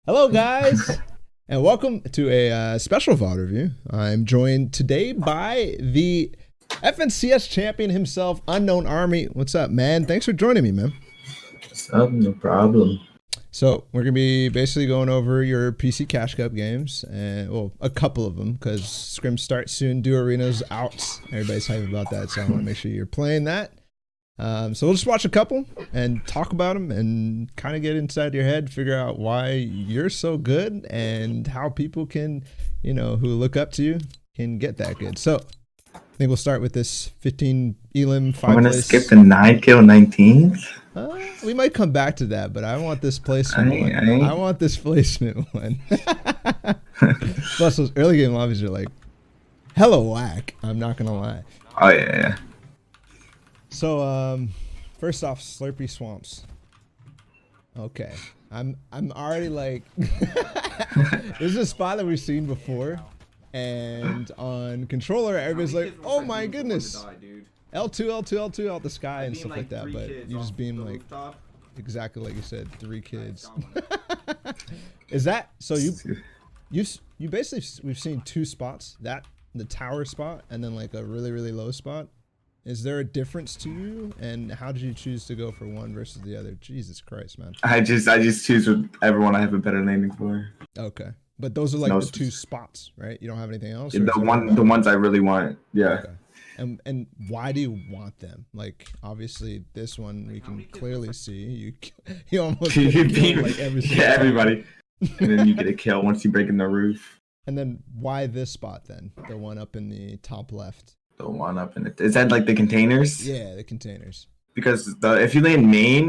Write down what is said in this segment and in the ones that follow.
Hello, guys, and welcome to a special VOD review. I'm joined today by the FNCS champion himself, UnknownxArmy. What's up, man? Thanks for joining me, man. What's up? No problem. So we're gonna be basically going over your PC Cash Cup games, and well, a couple of them because scrims start soon. Do Arena's out. Everybody's hyped about that, so I want to make sure you're playing that. So we'll just watch a couple and talk about them and kind of get inside your head, figure out why you're so good and how people can, who look up to you can get that good. So I think we'll start with this 15 Elim 5 I'm gonna place. skip the 9 kill 19th. We might come back to that, but I want this placement one. I want this placement one. Plus those early game lobbies are like hella whack. I'm not gonna lie. Oh yeah. So, first off, Slurpy Swamps. Okay, I'm already like, this is a spot that we've seen before, and on controller, everybody's like, oh my goodness, L2, L2, L2 out the sky and stuff like that, but you just beam like, exactly like you said, 3 kids. Is that, so you basically, we've seen 2 spots, the tower spot, and then like a really, really low spot. Is there a difference to you, and how did you choose to go for one versus the other? Jesus Christ, man. I just choose with everyone I have a better landing for. Okay, but those are like the 2 spots, right? You don't have anything else. The ones I really want, yeah. Okay. And why do you want them? Like, obviously, this one we can clearly see you almost beat like everybody, and then you get a kill once you break in the roof. And then why this spot then? The one up in the top left. The one up in it. Is that like the containers? Yeah, the containers. Because if you land main,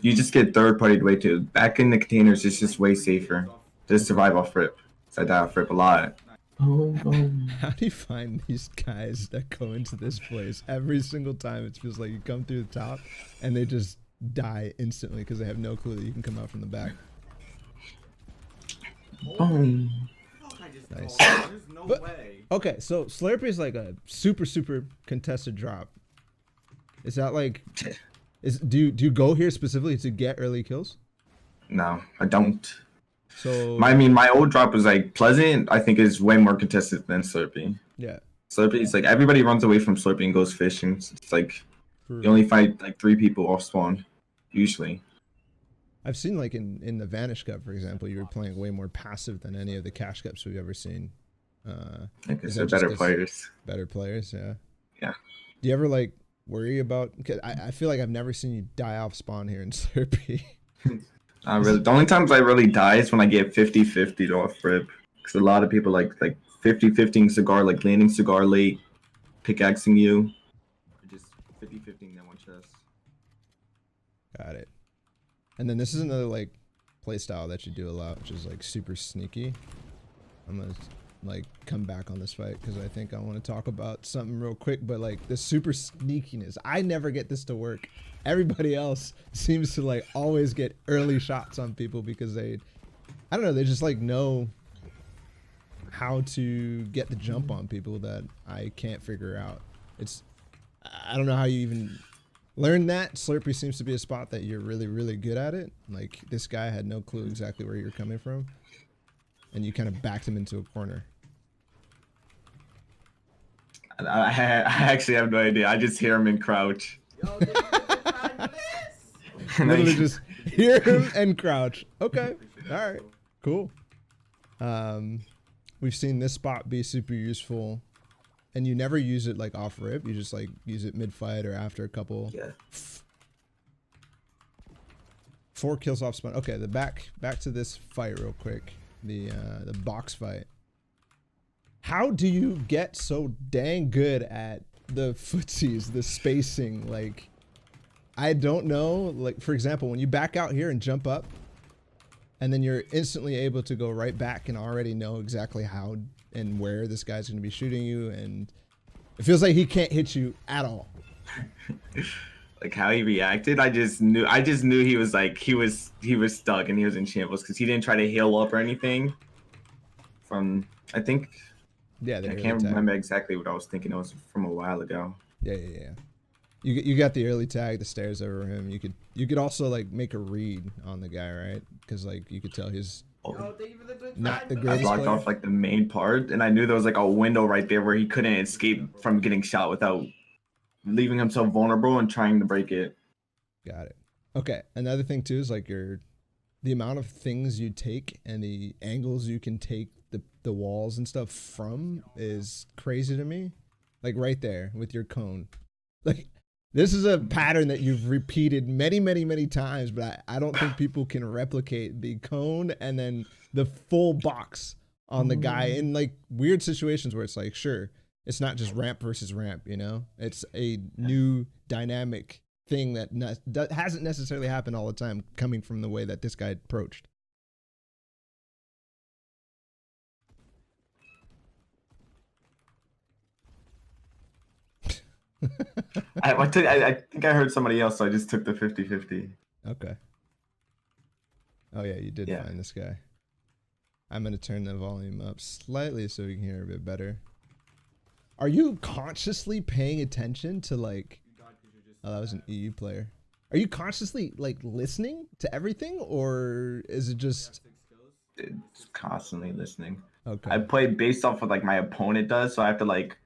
you just get third-partied way too. Back in the containers, it's just way safer. Just survive off rip. So I die off rip a lot. How do you find these guys that go into this place every single time? It feels like you come through the top and they just die instantly because they have no clue that you can come out from the back. Nice. But, okay, so Slurpy is like a super contested drop. Is that like, do you go here specifically to get early kills? No, I don't. So my old drop was like Pleasant. I think is way more contested than Slurpy. Yeah. Slurpy is like everybody runs away from Slurpy and goes fishing. It's like you only fight like 3 people off spawn, usually. I've seen like in the Vanish Cup, for example, you were playing way more passive than any of the Cash Cups we've ever seen. Because they're better players. Better players, yeah. Yeah. Do you ever like worry about? Cause I feel like I've never seen you die off spawn here in Slurpy. Really. The only times I really die is when I get 50-50 off rip. Because a lot of people like 50-50 cigar, like landing cigar late, pickaxing you, or just 50-50 that one chest. Got it. And then this is another like play style that you do a lot, which is like super sneaky. I'm gonna like come back on this fight because I think I want to talk about something real quick, but like the super sneakiness, I never get this to work. Everybody else seems to like always get early shots on people because I don't know, they just like know how to get the jump on people that I can't figure out. I don't know how you even learn that. Slurpy seems to be a spot that you're really good at it. Like this guy had no clue exactly where you're coming from, and you kind of backed him into a corner. I actually have no idea. I just hear him and crouch. Literally just hear him and crouch. Okay, all right, cool. We've seen this spot be super useful. And you never use it like off rip. You just like use it mid fight or after a couple. Yeah. 4 kills off spawn. Okay, back to this fight real quick. The box fight. How do you get so dang good at the footsies, the spacing? Like, I don't know. Like for example, when you back out here and jump up, and then you're instantly able to go right back and already know exactly how and where this guy's going to be shooting you, and it feels like he can't hit you at all. Like how he reacted, I just knew he was like he was stuck and he was in shambles because he didn't try to heal up or anything. From I think, yeah, I can't remember exactly what I was thinking. It was from a while ago. Yeah. You got the early tag, the stairs over him. You could also like make a read on the guy, right? Because like you could tell he's Oh, Not the I greatest blocked player. off like the main part, and I knew there was like a window right there where he couldn't escape from getting shot without leaving himself vulnerable and trying to break it. Got it. Okay. Another thing too is like the amount of things you take and the angles you can take the walls and stuff from is crazy to me. Like right there with your cone. Like this is a pattern that you've repeated many, many, many times, but I don't think people can replicate the cone and then the full box on the guy in like weird situations where it's like, sure, it's not just ramp versus ramp, you know? It's a new dynamic thing that hasn't necessarily happened all the time coming from the way that this guy approached. I think I heard somebody else, so I just took the 50-50. Okay. Oh yeah, you did find this guy. I'm gonna turn the volume up slightly so we can hear a bit better. Are you consciously paying attention to like, oh, that was an EU player. Are you consciously like listening to everything, or is it just? It's constantly listening. Okay. I play based off what like my opponent does, so I have to like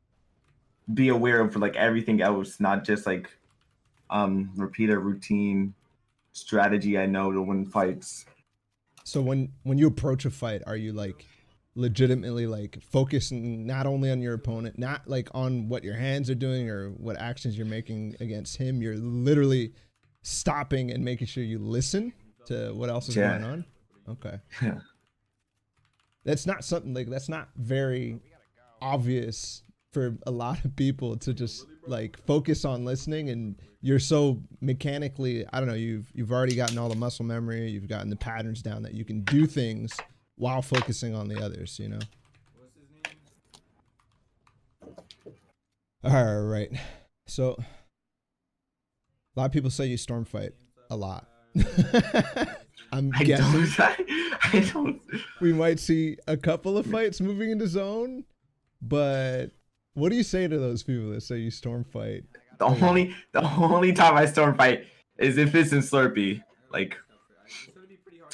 be aware of like everything else, not just like repeat a routine strategy I know to win fights. So when you approach a fight, are you like legitimately like focusing not only on your opponent, not like on what your hands are doing or what actions you're making against him? You're literally stopping and making sure you listen to what else is going on. Okay. Yeah. That's not something like that's not very obvious for a lot of people to just like focus on listening, and you're so mechanically, I don't know, you've already gotten all the muscle memory, you've gotten the patterns down that you can do things while focusing on the others, you know? All right. So a lot of people say you storm fight a lot. I'm guessing I don't. We might see a couple of fights moving into zone, but what do you say to those people that say you storm fight? The only time I storm fight is if it's in Slurpy. Like,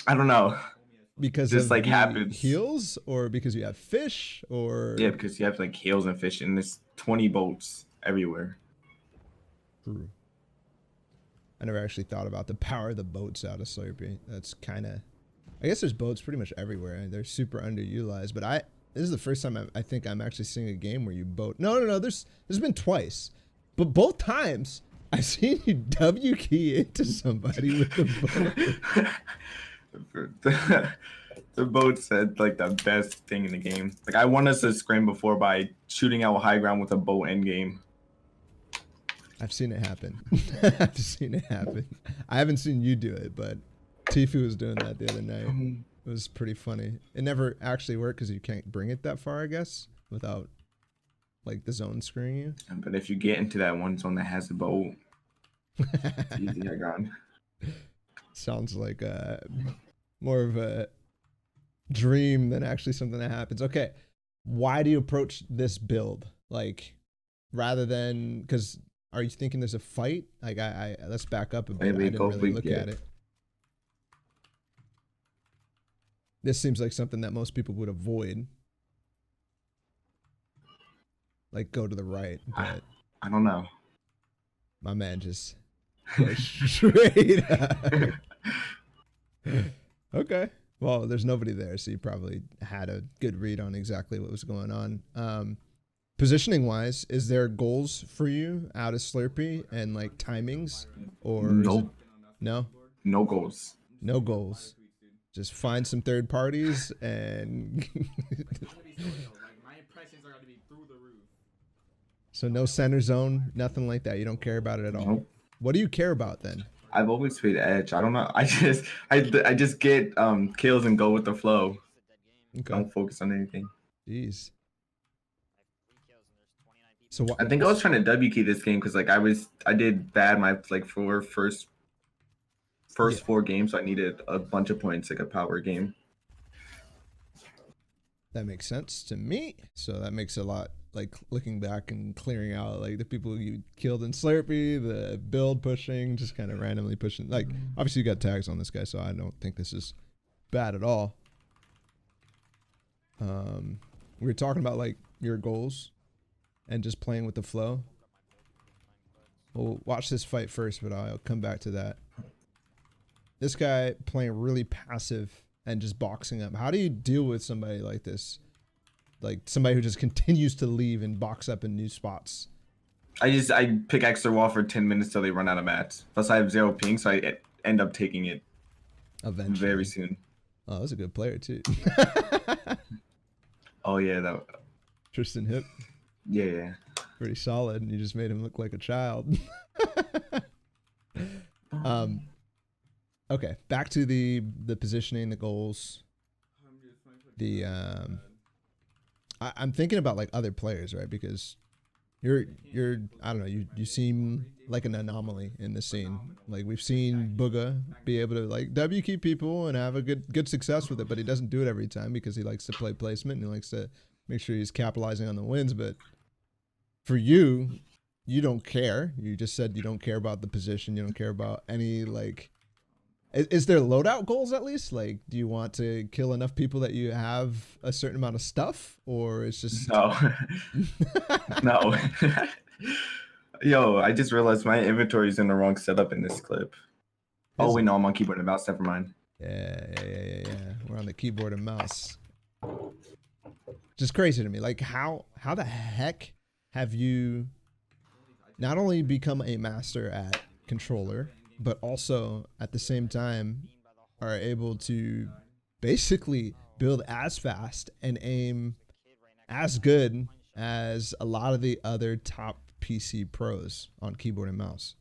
I don't know. Because just of like the happens. heals, or because you have fish, or yeah, because you have like heals and fish, and there's 20 boats everywhere. True. I never actually thought about the power of the boats out of Slurpy. That's kind of, I guess there's boats pretty much everywhere. They're super underutilized, but this is the first time I think I'm actually seeing a game where you boat. No. There's been twice, but both times I've seen you W key into somebody with the boat. The boats had like the best thing in the game. Like I won us a scrim before by shooting out high ground with a boat end game. I've seen it happen. I've seen it happen. I haven't seen you do it, but Tifu was doing that the other night. It was pretty funny. It never actually worked because you can't bring it that far, I guess, without like the zone screwing you. But if you get into that one zone that has a boat, it's easy high ground. Sounds like more of a dream than actually something that happens. Okay, why do you approach this build? Like, rather than, because are you thinking there's a fight? Like, let's back up a bit. I didn't really look at it. This seems like something that most people would avoid. Like, go to the right, but I don't know. My man just goes straight up. Okay. Well, there's nobody there, so you probably had a good read on exactly what was going on. Positioning wise, is there goals for you out of Slurpy and like timings, or nope. No goals? No goals. Just find some third parties and so no center zone, nothing like that. You don't care about it at all. Nope. What do you care about then? I've always played edge. I don't know. I just get kills and go with the flow. Okay. Don't focus on anything. Jeez. So I think I was trying to W key this game because like I did bad my like first 4 games, so I needed a bunch of points, like a power game. That makes sense to me. So that makes a lot, like looking back and clearing out like the people you killed in Slurpy, the build pushing, just kind of randomly pushing. Like obviously you got tags on this guy, so I don't think this is bad at all. We were talking about like your goals and just playing with the flow. We'll watch this fight first, but I'll come back to that. This guy playing really passive and just boxing up. How do you deal with somebody like this? Like somebody who just continues to leave and box up in new spots. I pick extra wall for 10 minutes till they run out of mats. Plus I have 0 ping, so I end up taking it Eventually. very soon. Oh, that's a good player too. Oh yeah, that. Tristan Hip. Yeah. Pretty solid, and you just made him look like a child. Okay, back to the positioning, the goals. I'm thinking about like other players, right? Because you're I don't know, you seem like an anomaly in the scene. Like we've seen Booga be able to like W keep people and have a good success with it, but he doesn't do it every time because he likes to play placement and he likes to make sure he's capitalizing on the wins. But for you, you don't care. You just said you don't care about the position. You don't care about any like. Is there loadout goals at least? Like, do you want to kill enough people that you have a certain amount of stuff, or it's just no, no. Yo, I just realized my inventory is in the wrong setup in this clip. Oh wait, no, I'm on keyboard and mouse. Never mind. Yeah. We're on the keyboard and mouse. Just crazy to me. Like, how the heck have you not only become a master at controller, but also at the same time are able to basically build as fast and aim as good as a lot of the other top PC pros on keyboard and mouse?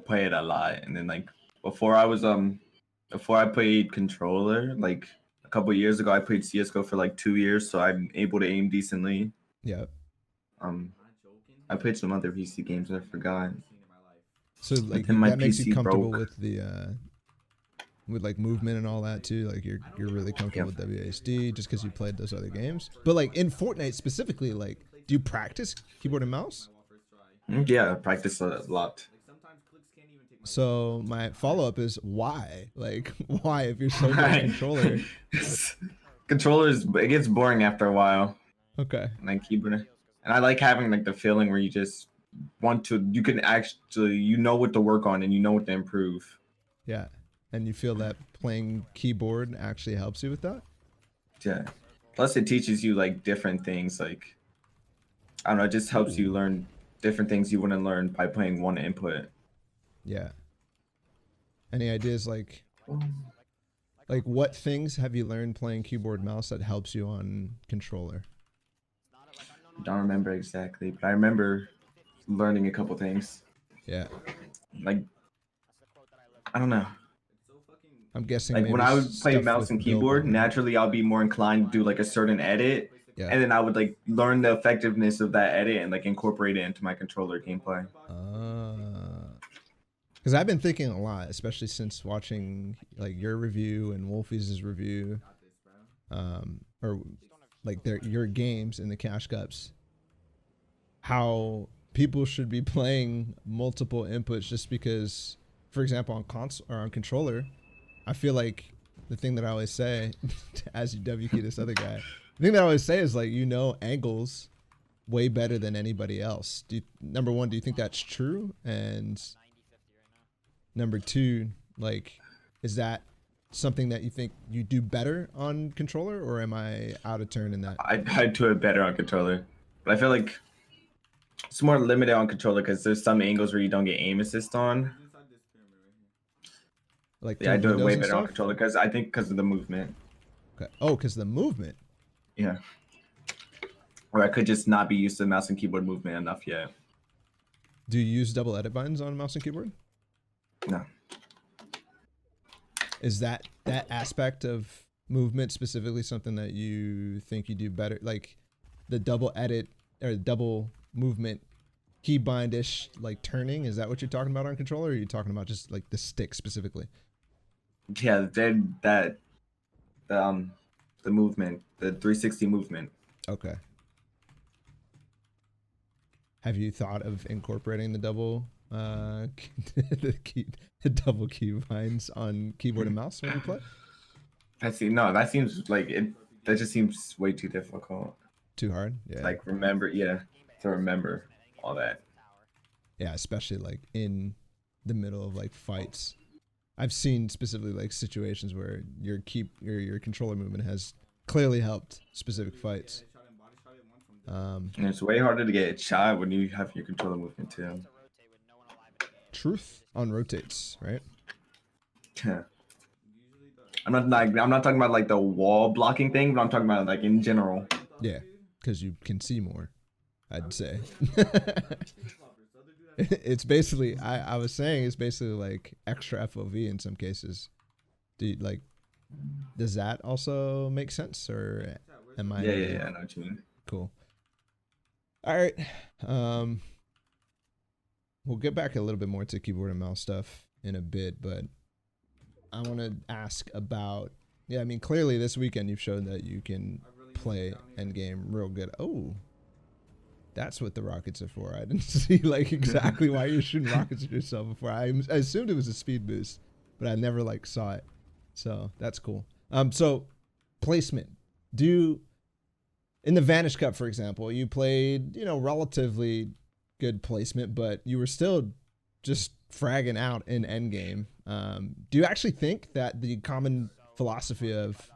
Play it a lot, and then like before I played controller, like a couple years ago, I played CS:GO for like 2 years, so I'm able to aim decently. Yeah. I played some other PC games I forgot. So like that makes you comfortable with the with like movement and all that too. Like you're really comfortable with WASD just because you played those other games. But like in Fortnite specifically, like do you practice keyboard and mouse? Yeah, I practice a lot. So my follow-up is why? Like why if you're so good at controller? Controllers, it gets boring after a while. Okay. Like keyboard, and I like having like the feeling where you just you can actually, you know what to work on and you know what to improve. Yeah. And you feel that playing keyboard actually helps you with that? Yeah. Plus it teaches you like different things. Like, I don't know, it just helps you learn different things you wouldn't learn by playing one input. Yeah. Any ideas like what things have you learned playing keyboard mouse that helps you on controller? Don't remember exactly, but I remember learning a couple things. Yeah. Like, I don't know. I'm guessing like when I would play mouse and keyboard, building. naturally I'll be more inclined to do like a certain edit. Yeah. And then I would like learn the effectiveness of that edit and like incorporate it into my controller gameplay. Because I've been thinking a lot, especially since watching like your review and Wolfie's review, or like your games in the Cash Cups, how people should be playing multiple inputs just because, for example, on console or on controller, I feel like the thing that I always say, as you WQ this other guy, the thing that I always say is like, angles way better than anybody else. Number one, do you think that's true? And number two, like, is that something that you think you do better on controller, or am I out of turn in that? I do it better on controller, but I feel like it's more limited on controller because there's some angles where you don't get aim assist on. Like, yeah, I do it way better on controller because I think because of the movement. Okay. Oh, because the movement. Yeah. Or I could just not be used to mouse and keyboard movement enough yet. Do you use double edit buttons on mouse and keyboard? No. Is that aspect of movement specifically something that you think you do better? Like the double edit or double movement keybind-ish like turning, is that what you're talking about on controller, or are you talking about just like the stick specifically? Yeah, the movement, the 360 movement. Okay. Have you thought of incorporating the double the double keybinds on keyboard and mouse when you play? That seems like That just seems way too difficult. Too hard? Yeah. Like remember, yeah, to remember all that. Yeah, especially like in the middle of like fights. I've seen specifically like situations where your controller movement has clearly helped specific fights. And it's way harder to get shot when you have your controller movement too. Truth on rotates, right? Yeah. I'm not talking about like the wall blocking thing, but I'm talking about like in general. Yeah, because you can see more, I'd say. It's basically, I was saying it's basically like extra FOV in some cases. Does that also make sense, or am I? Yeah, I know what you mean. Cool. All right. We'll get back a little bit more to keyboard and mouse stuff in a bit, but I want to ask about, I mean, clearly this weekend you've shown that you can play Endgame real good. Oh, that's what the rockets are for. I didn't see like exactly why you're shooting rockets at yourself before. I assumed it was a speed boost, but I never like saw it. So that's cool. So placement. In the Vanish Cup, for example, you played, relatively good placement, but you were still just fragging out in Endgame. Do you actually think that the common philosophy of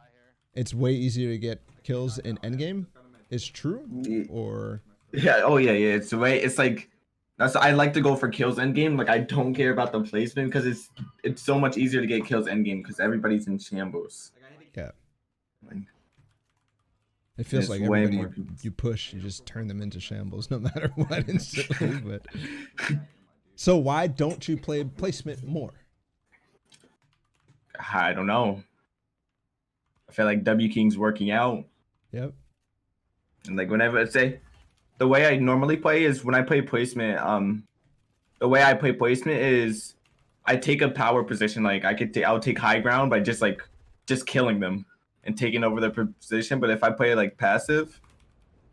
it's way easier to get kills in Endgame is true, or? Yeah. Oh yeah. It's the way. It's like I like to go for kills Endgame. Like I don't care about the placement because it's so much easier to get kills Endgame because everybody's in shambles. Yeah. Like, it feels like everybody you push, you just turn them into shambles no matter what instantly. But so why don't you play placement more? I don't know. I feel like W King's working out. Yep. And like whenever I say, the way I normally play is when I play placement. The way I play placement is I take a power position. Like I'll take high ground by just killing them and taking over their position. But if I play like passive,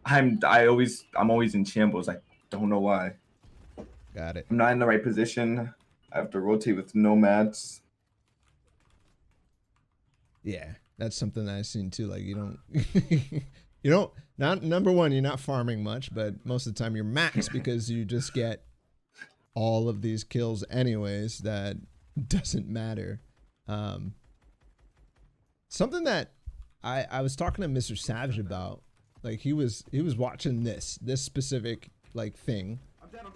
I'm always in shambles. I don't know why. Got it. I'm not in the right position. I have to rotate with nomads. Yeah, that's something that I've seen too. Like you don't, not number one, you're not farming much, but most of the time you're max because you just get all of these kills anyways. That doesn't matter. Something that I was talking to Mr. Savage about, like he was watching this specific like thing. I'm dead.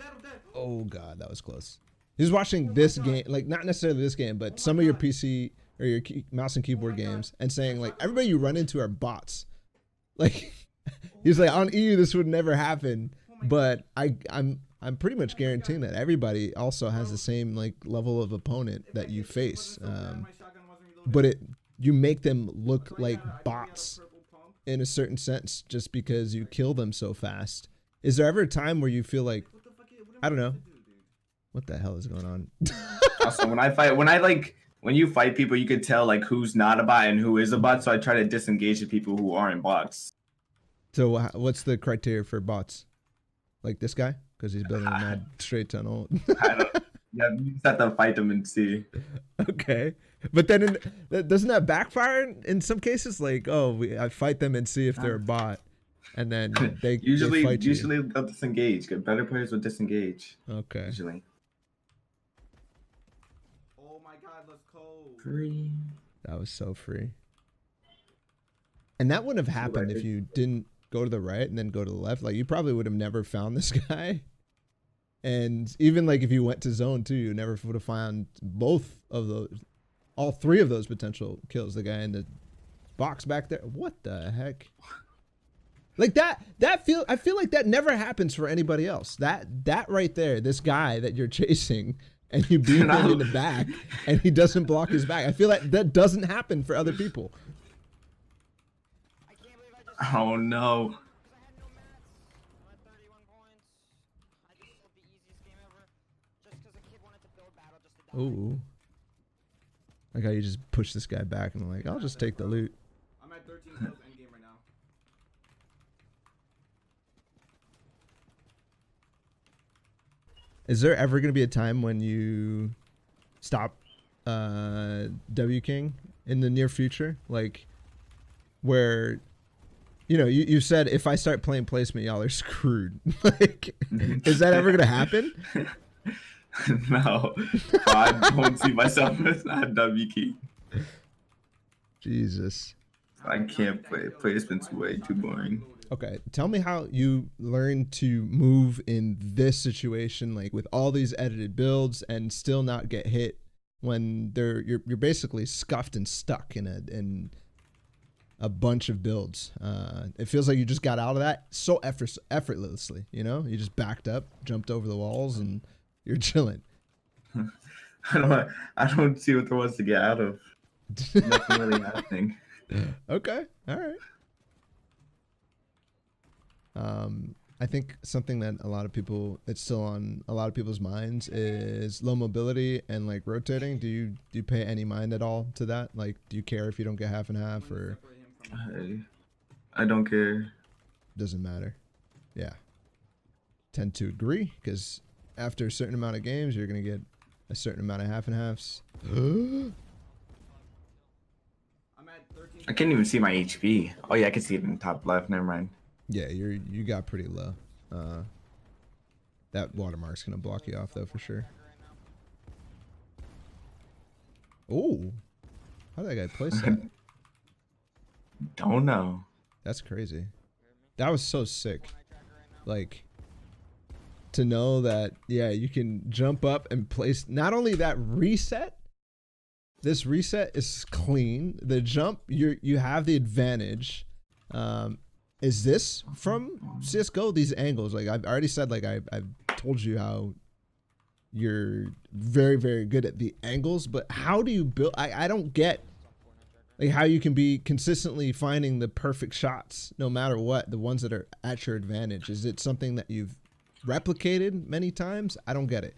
Oh god, that was close. He was watching this game, like not necessarily this game, but some of your PC or your mouse and keyboard games, and saying like everybody you run into are bots. Like he's like, on EU this would never happen, but I'm pretty much guaranteeing that everybody also has the same like level of opponent that you face, but you make them look like bots in a certain sense just because you kill them so fast. Is there ever a time where you feel like, I don't know, what the hell is going on? Also, when you fight people, you could tell like who's not a bot and who is a bot. So I try to disengage the people who aren't bots. So what's the criteria for bots? Like this guy? Because he's building a mad straight tunnel. Yeah, you just have to fight them and see. Okay. But then doesn't that backfire in some cases? Like, I fight them and see if they're a bot. And then they usually fight you. They'll disengage. Better players will disengage. Okay. Usually. Oh my god, let's go. Free. That was so free. And that wouldn't have happened if you didn't go to the right and then go to the left. Like you probably would have never found this guy. And even like if you went to zone 2, you never would have found all three of those potential kills. The guy in the box back there. What the heck? Like I feel like that never happens for anybody else. That right there, this guy that you're chasing and you beat him in the back and he doesn't block his back. I feel like that doesn't happen for other people. Oh no. Ooh. Like how you just push this guy back and like, I'll just take the loot. I'm at 13 kills endgame right now. Is there ever going to be a time when you stop W King in the near future? Like where you know, you said if I start playing placement, y'all are screwed. Like, is that ever gonna happen? No, I don't see myself as not W key. Jesus. I can't play. Placement's way too boring. Okay, tell me how you learned to move in this situation, like with all these edited builds, and still not get hit when you're basically scuffed and stuck in a bunch of builds. It feels like you just got out of that so effortlessly. You know, you just backed up, jumped over the walls, and you're chilling. I don't see what there was to get out of. Nothing really happening. Okay, all right. I think something that it's still on a lot of people's minds is low mobility and like rotating. Do you pay any mind at all to that? Like, do you care if you don't get half and half, or I don't care. doesn't matter? Yeah. Tend to agree, because after a certain amount of games, you're gonna get a certain amount of half and halves. I can't even see my HP. Oh yeah, I can see it in the top left. Never mind. Yeah, you got pretty low. That watermark's gonna block you off though for sure. Oh, how did that guy place that? Don't know. That's crazy. That was so sick. Like, to know that, yeah, you can jump up and place, not only that reset, this reset is clean. The jump, you have the advantage. Is this from CSGO? These angles, like I've already said, like I've told you how you're very, very good at the angles, but how do you build? I don't get like how you can be consistently finding the perfect shots no matter what, the ones that are at your advantage. Is it something that you've replicated many times? I don't get it.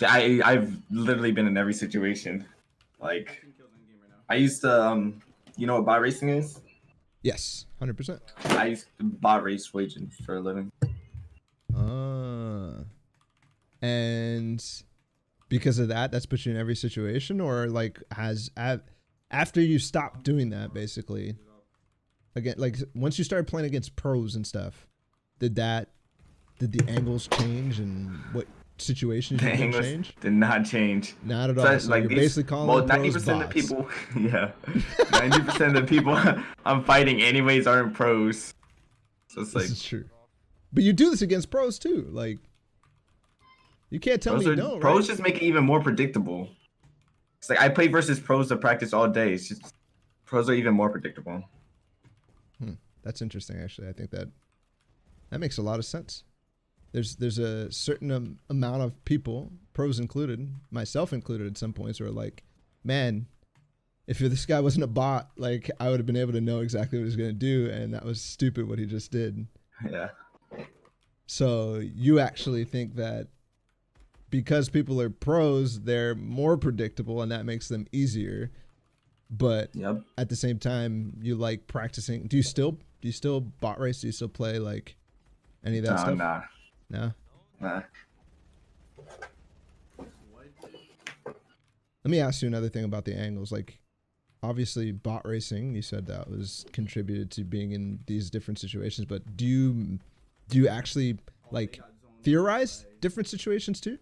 I've literally been in every situation. Like, I used to you know what bot racing is? Yes, 100%. I used to bot race waging for a living. And because of that, that's put you in every situation, or like after you stopped doing that, basically, again, like once you started playing against pros and stuff, did the angles change, and what situations The you can angles change? did not change. Not at all. So like you're basically calling them pros 90% of the people, yeah, 90% of the people I'm fighting anyways aren't pros. So it's like, this is true. But you do this against pros too. Like, you can't tell me you don't. Pros right? just make it even more predictable. It's like I play versus pros to practice all day. It's just pros are even more predictable. That's interesting, actually. I think that makes a lot of sense. There's a certain amount of people, pros included, myself included at some points, who are like, man, if this guy wasn't a bot, like I would have been able to know exactly what he was going to do, and that was stupid what he just did. Yeah. So you actually think that because people are pros, they're more predictable and that makes them easier. But Yep. at the same time, you like practicing. Do you still bot race? Do you still play like any of that stuff? Nah. No. Nah. Let me ask you another thing about the angles. Like, obviously, bot racing, you said that was contributed to being in these different situations. But do you actually like theorize different situations too?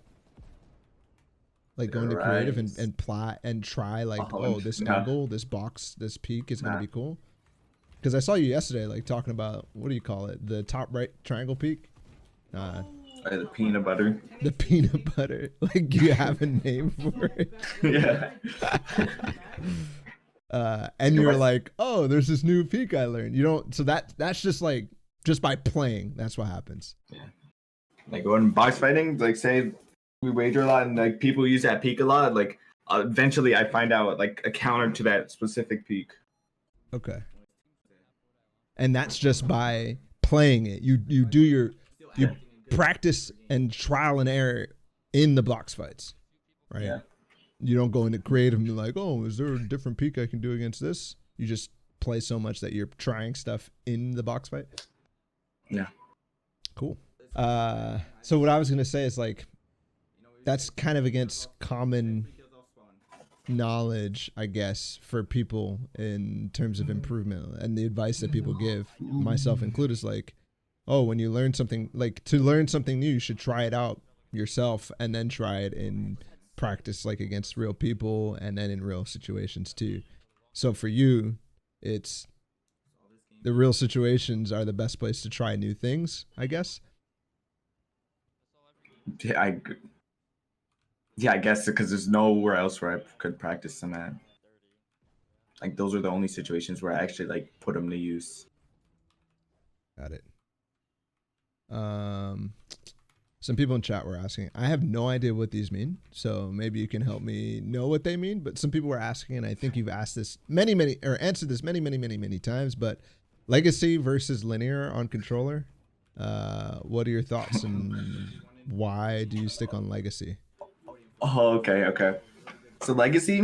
Like going to creative and plot and try like, oh, this angle, this box, this peak is gonna be cool. Because I saw you yesterday, like talking about, what do you call it? The top right triangle peak. The peanut butter. The peanut butter. Like, you have a name for it. Yeah. And you're like, oh, there's this new peak I learned. You don't. So that's just like, just by playing, that's what happens. Yeah. Like when box fighting, like say we wager a lot and like people use that peak a lot, like eventually I find out like a counter to that specific peak. Okay. And that's just by playing it. You do your practice and trial and error in the box fights, right? Yeah. You don't go into creative and be like, oh, is there a different peak I can do against this? You just play so much that you're trying stuff in the box fight. Yeah. Cool. So what I was gonna say is like, that's kind of against common knowledge, I guess, for people in terms of improvement, and the advice that people give, myself included, is like, oh, when you learn something, like to learn something new, you should try it out yourself and then try it in practice, like against real people and then in real situations too. So for you, it's the real situations are the best place to try new things, I guess. Yeah, I guess because there's nowhere else where I could practice them at. Like those are the only situations where I actually like put them to use. Got it. Some people in chat were asking. I have no idea what these mean, so maybe you can help me know what they mean. But some people were asking, and I think you've asked this answered this many times. But legacy versus linear on controller. What are your thoughts, and why do you stick on legacy? Oh, okay. So legacy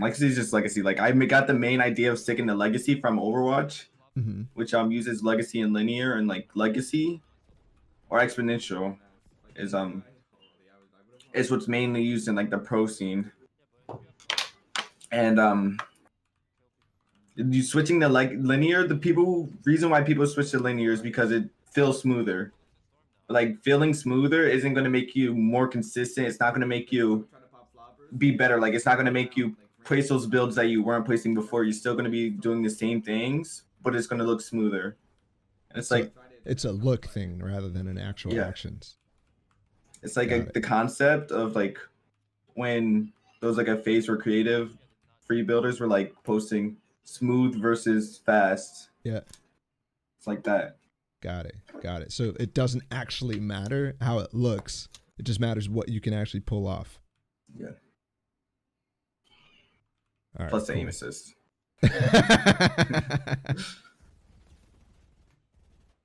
is just legacy. Like I got the main idea of sticking to legacy from Overwatch, which uses legacy and linear, and like legacy or exponential is what's mainly used in like the pro scene. And you switching to like linear, reason why people switch to linear is because it feels smoother. Like feeling smoother isn't going to make you more consistent. It's not going to make you be better. Like it's not going to make you place those builds that you weren't placing before. You're still going to be doing the same things, but it's going to look smoother. And it's like it's a look thing rather than an actual actions. It's like the concept of like when there was like a phase where creative free builders were like posting smooth versus fast. Yeah. It's like that. Got it. So it doesn't actually matter how it looks. It just matters what you can actually pull off. Yeah. All right, plus the aim assist.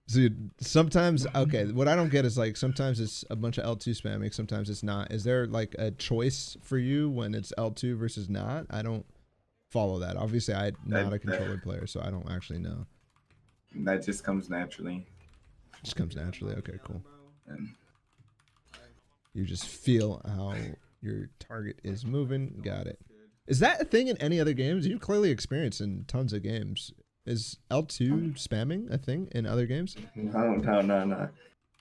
So sometimes, okay, what I don't get is like sometimes it's a bunch of L2 spamming, sometimes it's not. Is there like a choice for you when it's L2 versus not? I don't follow that. Obviously, I'm not a controller player, so I don't actually know. That just comes naturally. Just comes naturally. Okay, cool. And you just feel how your target is moving. Got it. Is that a thing in any other games? You clearly experience in tons of games. Is L2 spamming a thing in other games? No.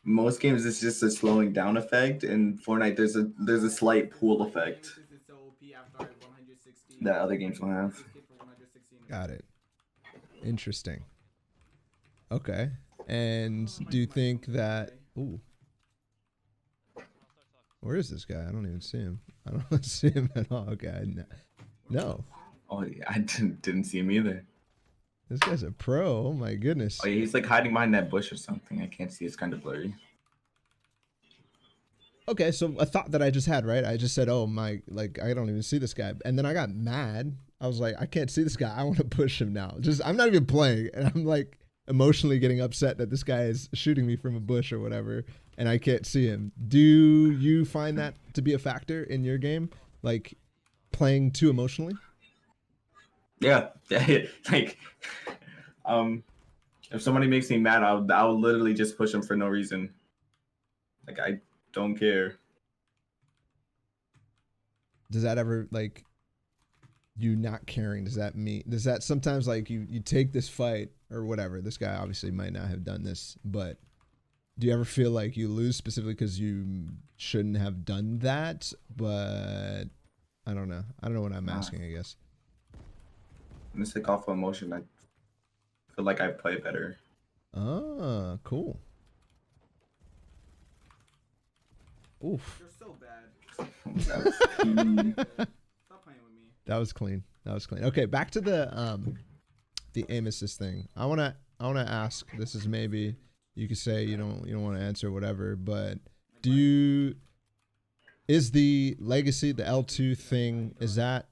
Most games it's just a slowing down effect. In Fortnite, there's a slight pool effect that other games don't have. Got it. Interesting. Okay. And do you think that... Ooh. Where is this guy? I don't even see him. I don't see him at all. Okay. No. Oh, yeah, I didn't see him either. This guy's a pro. Oh my goodness. Oh, yeah, he's like hiding behind that bush or something. I can't see. It's kind of blurry. Okay, so a thought that I just had, right? I just said, oh my, like, I don't even see this guy. And then I got mad. I was like, I can't see this guy. I want to push him now. I'm not even playing. And I'm like emotionally getting upset that this guy is shooting me from a bush or whatever. And I can't see him. Do you find that to be a factor in your game? Like playing too emotionally? Yeah. Like, if somebody makes me mad, I'll literally just push them for no reason. Like, I don't care. Does that ever, like, you not caring, does that sometimes, like, you take this fight or whatever, this guy obviously might not have done this, but do you ever feel like you lose specifically because you shouldn't have done that? But I don't know what I'm asking, I guess. I'm just like off of emotion. I feel like I play better. Ah, cool. Oof. You're so bad. Stop playing with me. That was clean. Okay, back to the aim assist thing. I wanna ask. This is maybe you could say you don't want to answer whatever, but is the legacy, the L2 thing, is that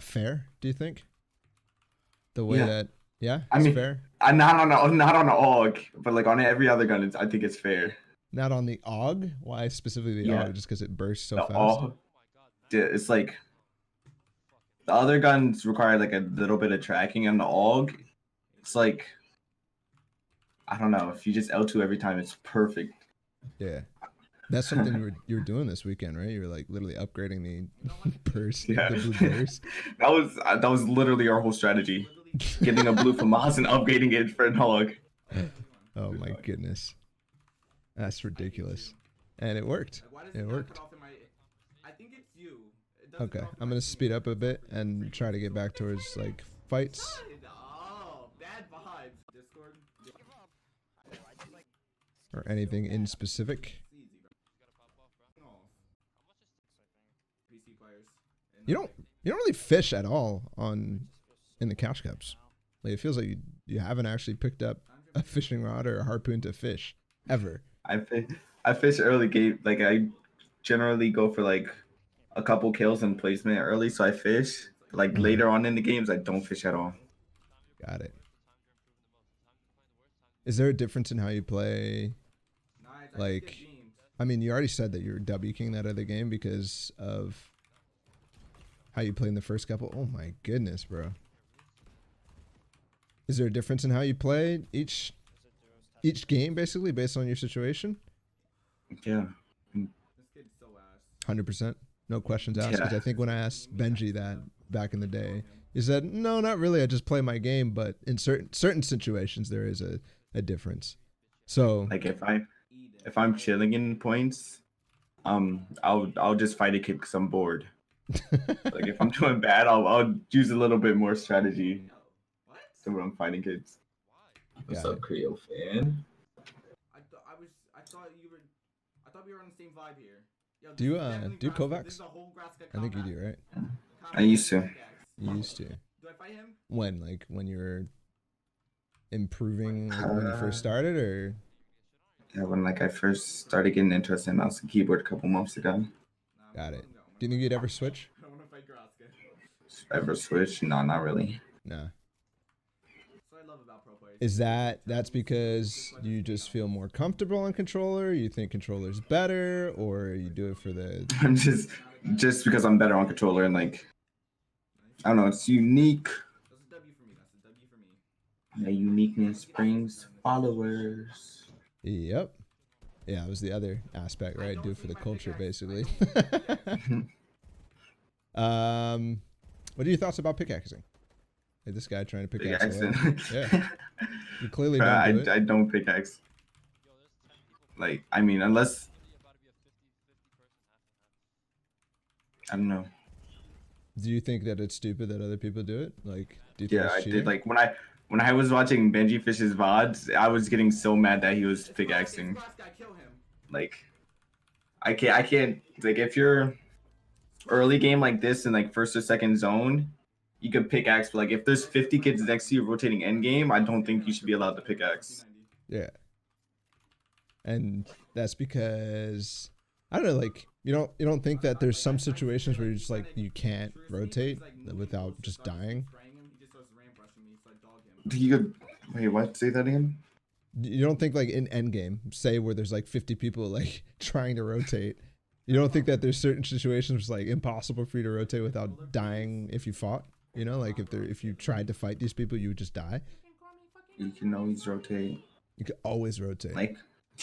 fair? Do you think? The way that I mean, fair. Not on the AUG, but like on every other gun, I think it's fair. Not on the AUG? Why specifically the AUG? Just because it bursts so fast? AUG, it's like the other guns require like a little bit of tracking. On the AUG, it's like, I don't know, if you just L2 every time, it's perfect. Yeah. That's something you were doing this weekend, right? You were like literally upgrading the burst, Yeah. the blue burst. that was literally our whole strategy. Getting a blue from Moz and upgrading it for a hog. Oh my goodness, that's ridiculous, and it worked. Like, why does It not worked. cut off in my? I think it's you. It doesn't Okay, cut off in I'm my gonna team. speed up a bit and try to get back towards like fights. Oh, bad vibes. Discord. Or anything in specific. It's easy, bro. No. PC players. And You don't really fish at all in the catch cups. Like it feels like you haven't actually picked up a fishing rod or a harpoon to fish ever. I fish early game. Like I generally go for like a couple kills and placement early, so I fish. Like later on in the games, I don't fish at all. Got it. Is there a difference in how you play? Nice. Like, I mean, you already said that you're W king that other game because of how you play in the first couple. Oh my goodness, bro. Is there a difference in how you play each game basically based on your situation? Yeah. This kid's so ass. 100%. No questions asked. Because Yeah. I think when I asked Benji that back in the day, he said, "No, not really. I just play my game, but in certain situations there is a difference." So Like if I'm chilling in points, I'll just fight a kid because I'm bored. Like if I'm doing bad, I'll use a little bit more strategy. What? So when I'm fighting kids. What's Got up, it. Creo fan? I thought we were on the same vibe here. Yo, Do you, this is definitely do Graska. Kovacs? This is a whole Graska I think you combat. do, right? I used to. You used to. Do I fight him? When? Like when you were improving like, when you first started, or Yeah, when like I first started getting interested in mouse and keyboard a couple months ago. Nah, got I'm it? gonna go. Do you think you'd ever switch? I want to fight Graska. Ever switch? No, not really. Nah. That's what I love about pro players. Is that's because you just feel more comfortable on controller? You think controller's better, or you do it for the? I'm just because I'm better on controller and like I don't know, it's unique. That's a W for me. That's a W for me. Yeah, uniqueness brings followers. Yep. Yeah, it was the other aspect, right? Do it for the culture, basically. What are your thoughts about pickaxing? Hey, this guy trying to pickaxe. Yeah. You clearly don't do it. I don't pickaxe. Like, I mean, unless I don't know. Do you think that it's stupid that other people do it? Like, do you think Yeah, it's I cheating? did. Like when I was watching Benji Fish's VODs, I was getting so mad that he was pickaxing. Graska, kill him. Like, I can't. Like, if you're early game like this in like first or second zone, you could pickaxe. But like, if there's 50 kids next to you rotating end game, I don't think you should be allowed to pickaxe. Yeah. And that's because I don't know, like you don't think that there's some situations where you just like you can't rotate without just dying? You could wait. What? Say that again. You don't think like in endgame, say where there's like 50 people like trying to rotate, you don't think that there's certain situations where it's like impossible for you to rotate without dying if you fought? You know, like if you tried to fight these people, you would just die. You can always rotate. You could always rotate. Like,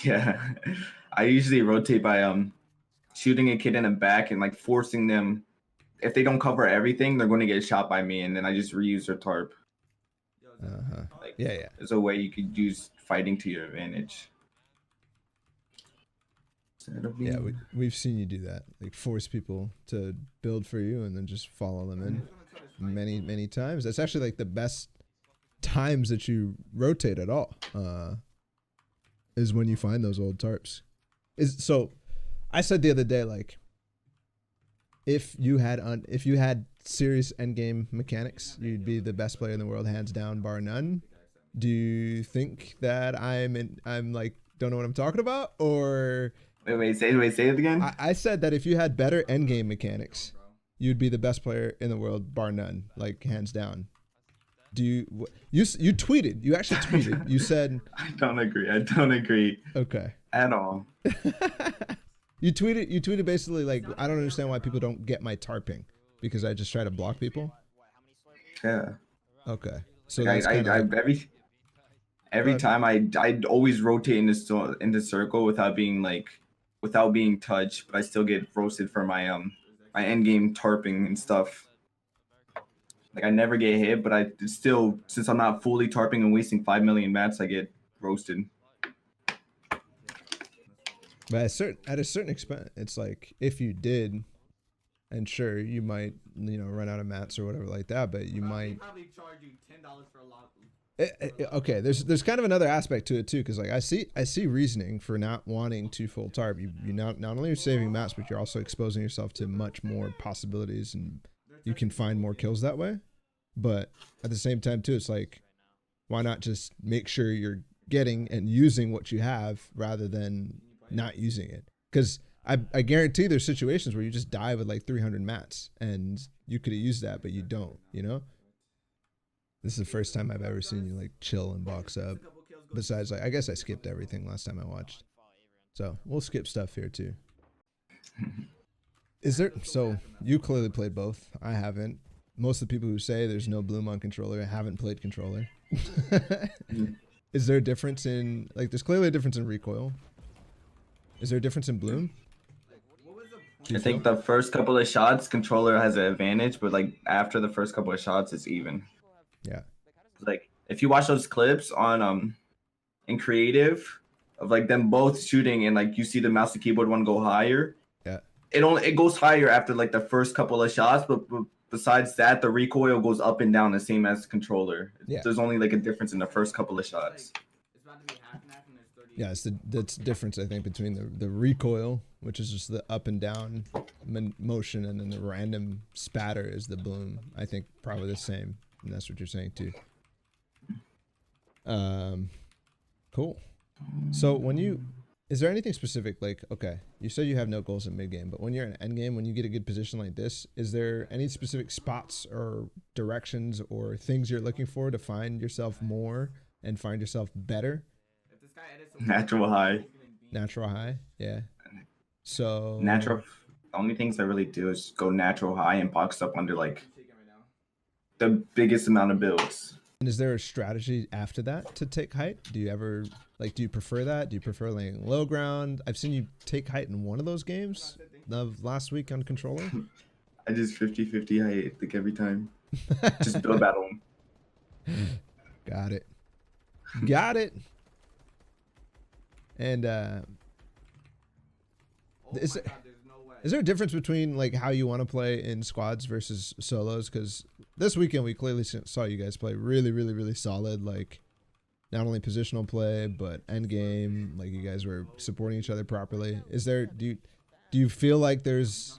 yeah, I usually rotate by shooting a kid in the back and like forcing them. If they don't cover everything, they're going to get shot by me, and then I just reuse their tarp. Like, Yeah. There's a way you could use fighting to your advantage. Yeah, we've seen you do that. Like force people to build for you and then just follow them in many times. That's actually like the best times that you rotate at all. Is when you find those old tarps. So I said the other day, like if you had serious endgame mechanics, you'd be the best player in the world, hands down, bar none. Do you think that I'm like don't know what I'm talking about, or wait, say it again. I said that if you had better endgame mechanics, you'd be the best player in the world, bar none, like hands down. Do you tweeted? You actually tweeted. You said I don't agree. Okay. At all. You tweeted basically like I don't understand why people don't get my tarping because I just try to block people. Yeah. Okay. So Like, that's every time I'd always rotate in the circle without being like without being touched, but I still get roasted for my my endgame tarping and stuff. Like I never get hit, but I still, since I'm not fully tarping and wasting 5 million mats, I get roasted. But at a certain extent, it's like if you did, and sure, you might, you know, run out of mats or whatever like that, but you might probably charge you $10 for a lot. okay, there's kind of another aspect to it too, because like I see reasoning for not wanting to full tarp. You not only are saving mats, but you're also exposing yourself to much more possibilities, and you can find more kills that way. But at the same time too, it's like, why not just make sure you're getting and using what you have rather than not using it? Because I guarantee there's situations where you just die with like 300 mats and you could have used that, but you don't, you know? This is the first time I've ever seen you like chill and box up. Besides, like, I guess I skipped everything last time I watched. So we'll skip stuff here too. Is there, so you clearly played both. I haven't. Most of the people who say there's no bloom on controller haven't played controller. Is there a difference in, like, there's clearly a difference in recoil. Is there a difference in bloom? I think the first couple of shots, controller has an advantage, but like after the first couple of shots, it's even. Yeah. Like if you watch those clips on in creative of like them both shooting and like you see the mouse and keyboard one go higher. Yeah. It goes higher after like the first couple of shots, but besides that, the recoil goes up and down the same as the controller. Yeah. There's only like a difference in the first couple of shots. Yeah, it's that's the difference, I think, between the recoil, which is just the up and down motion, and then the random spatter is the bloom. I think probably the same, and that's what you're saying too. Cool. So when you, is there anything specific, like, okay, you said you have no goals in mid game, but when you're in end game, when you get a good position like this, is there any specific spots or directions or things you're looking for to find yourself more and find yourself better? Natural high. Natural high, yeah. So natural. The only things I really do is go natural high and box up under like the biggest amount of builds. And is there a strategy after that to take height? Do you ever, like, do you prefer that? Do you prefer laying low ground? I've seen you take height in one of those games of last week on controller. I just 50-50 height like every time. Just build battle him. Got it. Got it. And is there a difference between like how you want to play in squads versus solos? Because this weekend we clearly saw you guys play really solid, like not only positional play but end game. Like you guys were supporting each other properly. Is there, do you feel like there's,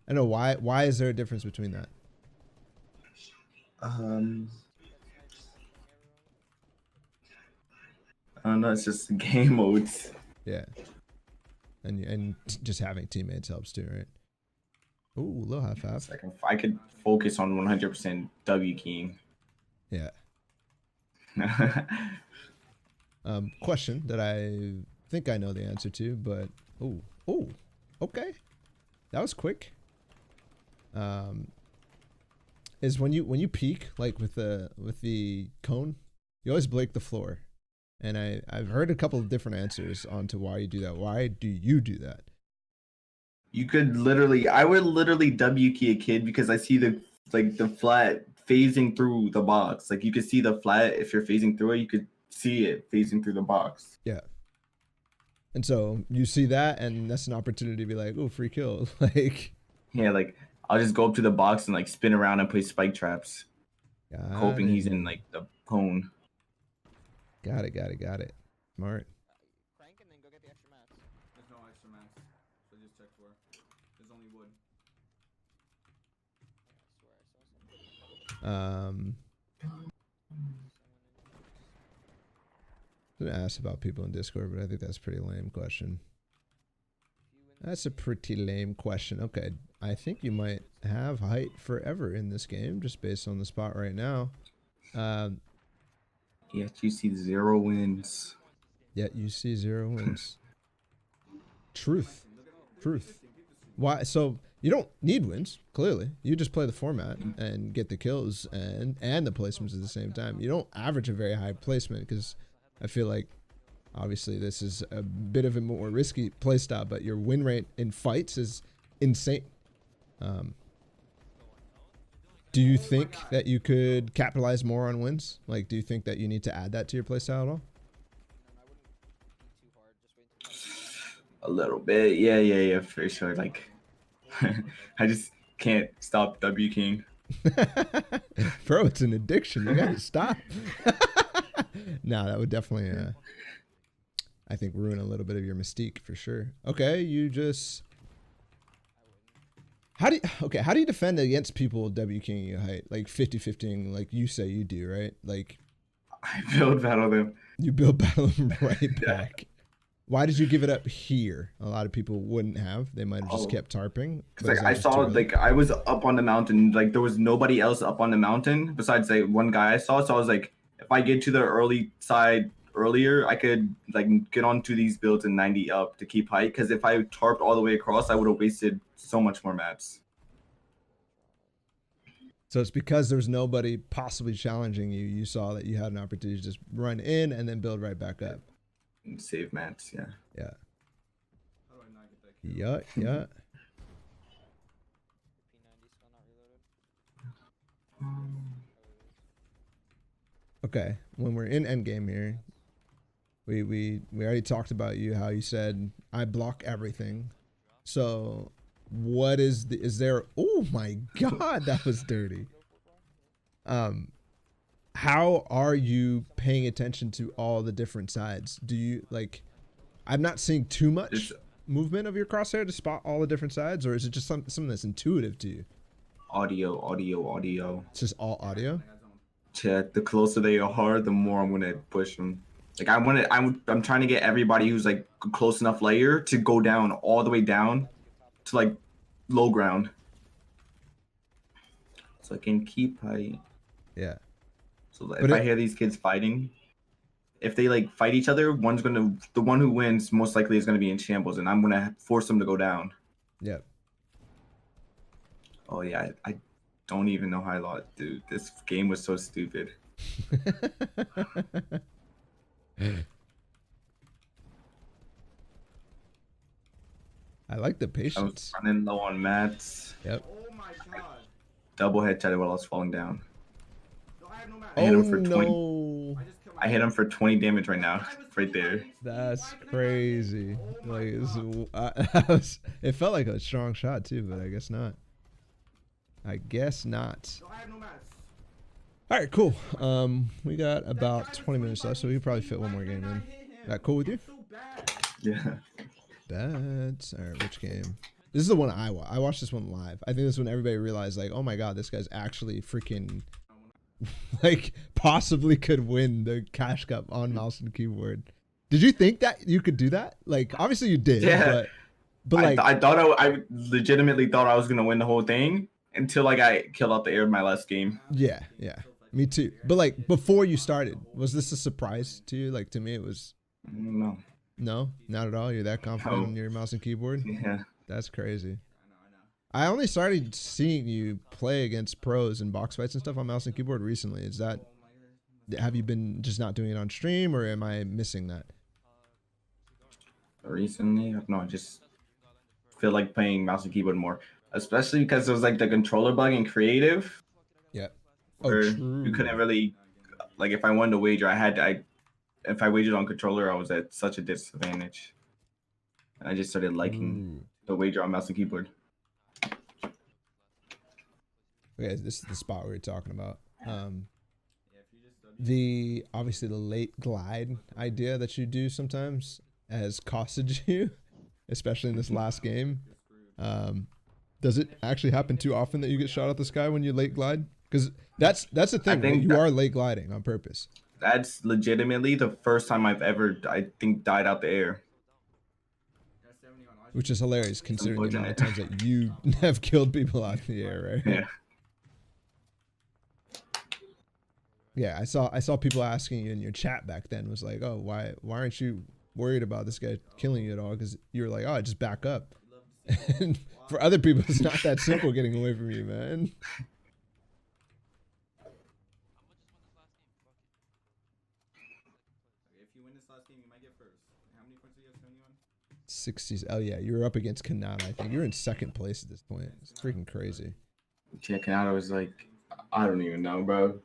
I don't know, why is there a difference between that? I don't know, it's just game modes. Yeah. And just having teammates helps too, right? Ooh, low half. Like if I could focus on 100% W keying. Yeah. Question that I think I know the answer to, but oh, okay, that was quick. Is when you peek, like with the cone, you always break the floor. And I've heard a couple of different answers onto why you do that. Why do you do that? You could literally, I would literally W key a kid because I see the flat phasing through the box. Like you could see the flat if you're phasing through it, you could see it phasing through the box. Yeah. And so you see that, and that's an opportunity to be like, oh, free kill. Like. Yeah, like I'll just go up to the box and like spin around and play spike traps, hoping he's in like the cone. Got it. Smart. Crank and then go get the extra mats. There's no extra mats, so just check for. There's only wood. I'm gonna ask about people in Discord, but I think that's a pretty lame question. That's a pretty lame question. Okay, I think you might have height forever in this game, just based on the spot right now. Yet you see 0 wins. Yet you see 0 wins. Truth. Why? So you don't need wins, clearly. You just play the format and get the kills and the placements at the same time. You don't average a very high placement because I feel like Obviously, this is a bit of a more risky playstyle, but your win rate in fights is insane. Do you think that you could capitalize more on wins? Like, do you think that you need to add that to your playstyle at all? A little bit, yeah, for sure. Like, I just can't stop W King. Bro, it's an addiction. You gotta stop. Nah, that would definitely, I think, ruin a little bit of your mystique for sure. Okay, you just. How do you defend against people W King you height? Like 50-50, like you say you do, right? Like I build battle them. you build battle them right back. Why did you give it up here? A lot of people wouldn't have. They might have just kept tarping. Cause like I saw, like I was up on the mountain, like there was nobody else up on the mountain besides like one guy I saw. So I was like, if I get to the early side earlier, I could like get onto these builds in 90 up to keep height. Cause if I tarped all the way across, I would have wasted so much more maps. So it's because there was nobody possibly challenging you. You saw that you had an opportunity to just run in and then build right back up. And save maps, yeah. Yeah. How do I not get that kill? Yeah. Okay, when we're in endgame here, we already talked about you, how you said I block everything. So what is there? Oh my god, that was dirty. How are you paying attention to all the different sides? Do you like? I'm not seeing too much movement of your crosshair to spot all the different sides, or is it just something that's intuitive to you? Audio. It's just all audio. Chat. The closer they are, the more I'm gonna push them. Like I'm trying to get everybody who's like close enough layer to go down all the way down to like low ground, so I can keep height. Yeah. So if I hear these kids fighting, if they like fight each other, the one who wins most likely is gonna be in shambles, and I'm gonna force them to go down. Yep. Oh yeah, I don't even know how I lost, dude. This game was so stupid. I like the I patience. was running low on mats. Yep. Oh my god. Double headshot while I was falling down. No, I have no matter. I hit Oh him for 20. no. I hit him for 20 damage right now, right there. That's crazy. Oh Like god. it felt like a strong shot too, but I guess not. I guess not. No, I have no matter. All right, cool. We got about 20 minutes left, so we could probably fit one more game in. That cool with you? So bad. Yeah. That's all right. Which game? This is the one I watched this one live. I think this is when everybody realized, like, oh my god, this guy's actually freaking, like, possibly could win the Cash Cup on mouse and keyboard. Did you think that you could do that? Like, obviously you did. Yeah. But like, I thought I legitimately thought I was gonna win the whole thing until like I killed out the air in my last game. yeah, me too. But like, before you started, was this a surprise to you? Like, to me, it was. No. No, not at all. You're that confident No. on your mouse and keyboard? Yeah. That's crazy. I only started seeing you play against pros in box fights and stuff on mouse and keyboard recently. Is that, have you been just not doing it on stream, or am I missing that? Recently, no, I just feel like playing mouse and keyboard more, especially because it was like the controller bug in creative. Yeah. Where true. you couldn't really, like, if I wanted to wager, if I wagered on controller, I was at such a disadvantage. And I just started liking the wager on mouse and keyboard. Okay, this is the spot we were talking about. Obviously the late glide idea that you do sometimes has costed you, especially in this last game. Does it actually happen too often that you get shot out the sky when you late glide? Because that's the thing, right? You are late gliding on purpose. That's legitimately the first time I've ever, I think, died out the air. Which is hilarious considering the amount of times that you have killed people out in the air, right? Yeah. Yeah, I saw people asking you in your chat back then, was like, oh, why aren't you worried about this guy killing you at all? Because you were like, oh, just back up. And for other people, it's not that simple getting away from you, man. win this last game, you might get first. How many points are you at? 71? 60s. Oh yeah, you're up against Kanata. I think you're in second place at this point. It's freaking crazy. Yeah, Canada was like, I don't even know, bro.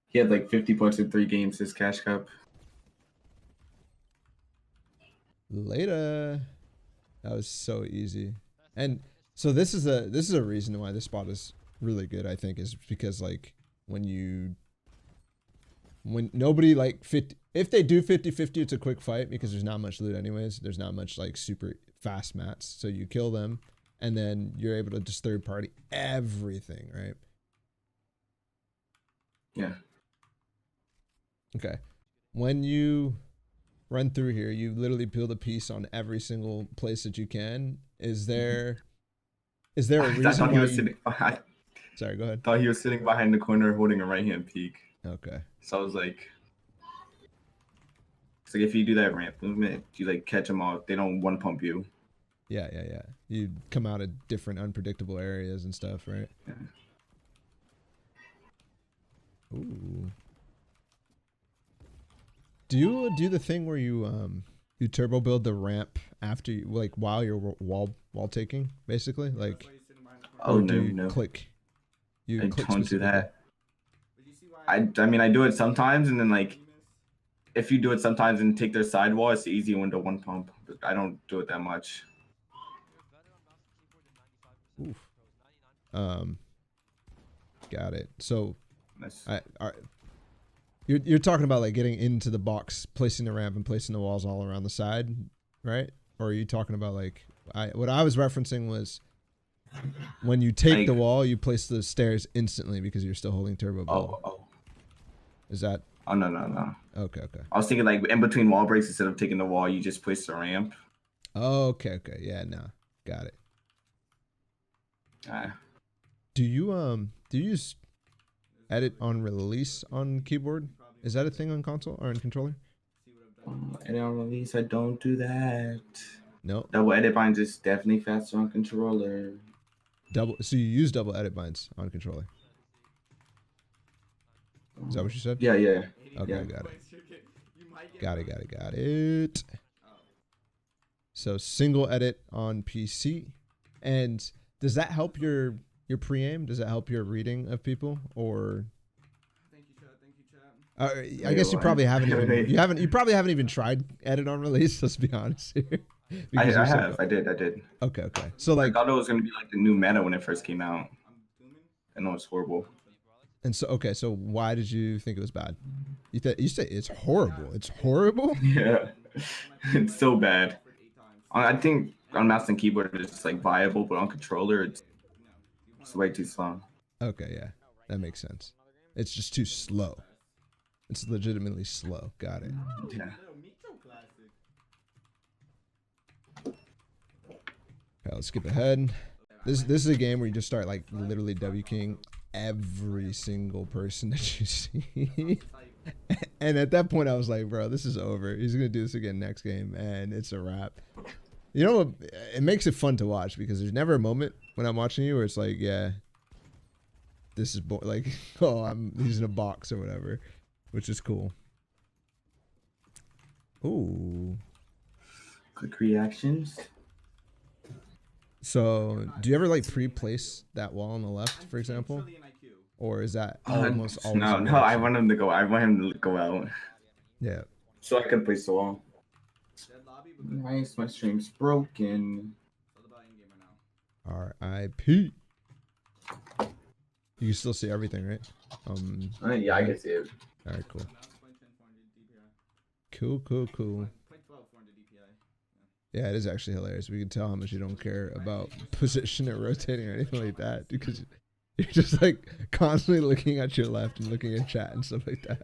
He had like 50 points in 3 games this Cash Cup. Later. That was so easy. And so this is a reason why this spot is really good, I think, is because like when nobody like if they do 50-50, it's a quick fight because there's not much loot anyways. There's not much like super fast mats. So you kill them and then you're able to just third party everything, right? Yeah. Okay. When you run through here, you literally build a piece on every single place that you can. Is there a reason I thought he why was you... sitting behind. Sorry, go ahead. Thought he was sitting behind the corner holding a right hand peek. Okay. So I was like, it's like if you do that ramp movement, you like catch them all. They don't one pump you. Yeah. You come out of different unpredictable areas and stuff, right? Yeah. Ooh. Do you do the thing where you turbo build the ramp after you, like while you're wall taking, basically? Like, Oh or no, do you no. click? You I click don't do specifically? that. I mean I do it sometimes, and then like if you do it sometimes and take their sidewall, it's the easy one to one pump. But I don't do it that much. Oof. Got it. So, That's, you're talking about like getting into the box, placing the ramp and placing the walls all around the side, right? Or are you talking about like what I was referencing was when you take the wall, you place the stairs instantly because you're still holding turbo build. oh. Is that? Oh no. Okay. I was thinking like in between wall breaks, instead of taking the wall, you just place the ramp. Oh, okay. Yeah, no. Got it. Uh, Do you use edit on release on keyboard? Is that a thing on console or in controller? edit on release, I don't do that. No. Double edit binds is definitely faster on controller. So you use double edit binds on controller? Is that what you said? Yeah. Okay, Yeah. got it. So single edit on PC. And does that help your pre-aim? Does that help your reading of people, or? Thank you, chat. I guess you probably haven't even you probably haven't even tried edit on release. Let's be honest here. I have. I did. Okay. So like, I thought it was gonna be like the new meta when it first came out. I know it's horrible. and so okay. So why did you think it was bad? You say it's horrible. It's horrible. Yeah, it's so bad. I think on mouse and keyboard it's like viable, but on controller it's way too slow. Okay, yeah, that makes sense. It's just too slow. It's legitimately slow. Got it. Yeah. Okay, let's skip ahead. This is a game where you just start like literally W-king every single person that you see. And at that point I was like, bro, this is over. He's gonna do this again next game and it's a wrap. You know, it makes it fun to watch because there's never a moment when I'm watching you where it's like, yeah, this is like, oh, he's in a box or whatever, which is cool. Ooh. Quick reactions. So, do you ever like pre-place that wall on the left, for example, or is that almost always? No. I want him to go. I want him to go out. Yeah. So I can place the wall. Nice, my stream's broken. R.I.P. You can still see everything, right? Yeah, I can see it. All right, cool. Yeah, it is actually hilarious. We can tell how much you don't care about position or rotating or anything like that because you're just like constantly looking at your left and looking at chat and stuff like that.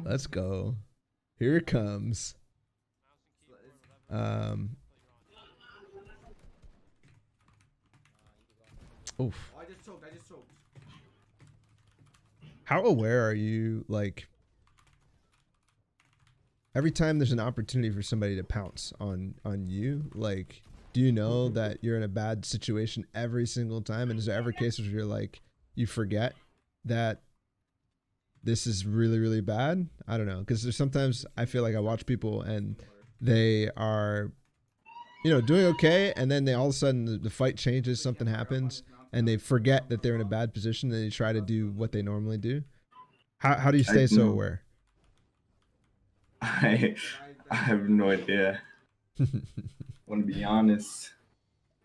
Let's go. Here it comes. Oof. I just choked. How aware are you, like, every time there's an opportunity for somebody to pounce on you, like, do you know that you're in a bad situation every single time? And is there ever cases where you're like, you forget that this is really, really bad. I don't know. Because there's sometimes I feel like I watch people and they are, you know, doing okay. And then they all of a sudden the fight changes, something happens, and they forget that they're in a bad position and they try to do what they normally do. How do you stay so aware? I have no idea. I want to be honest.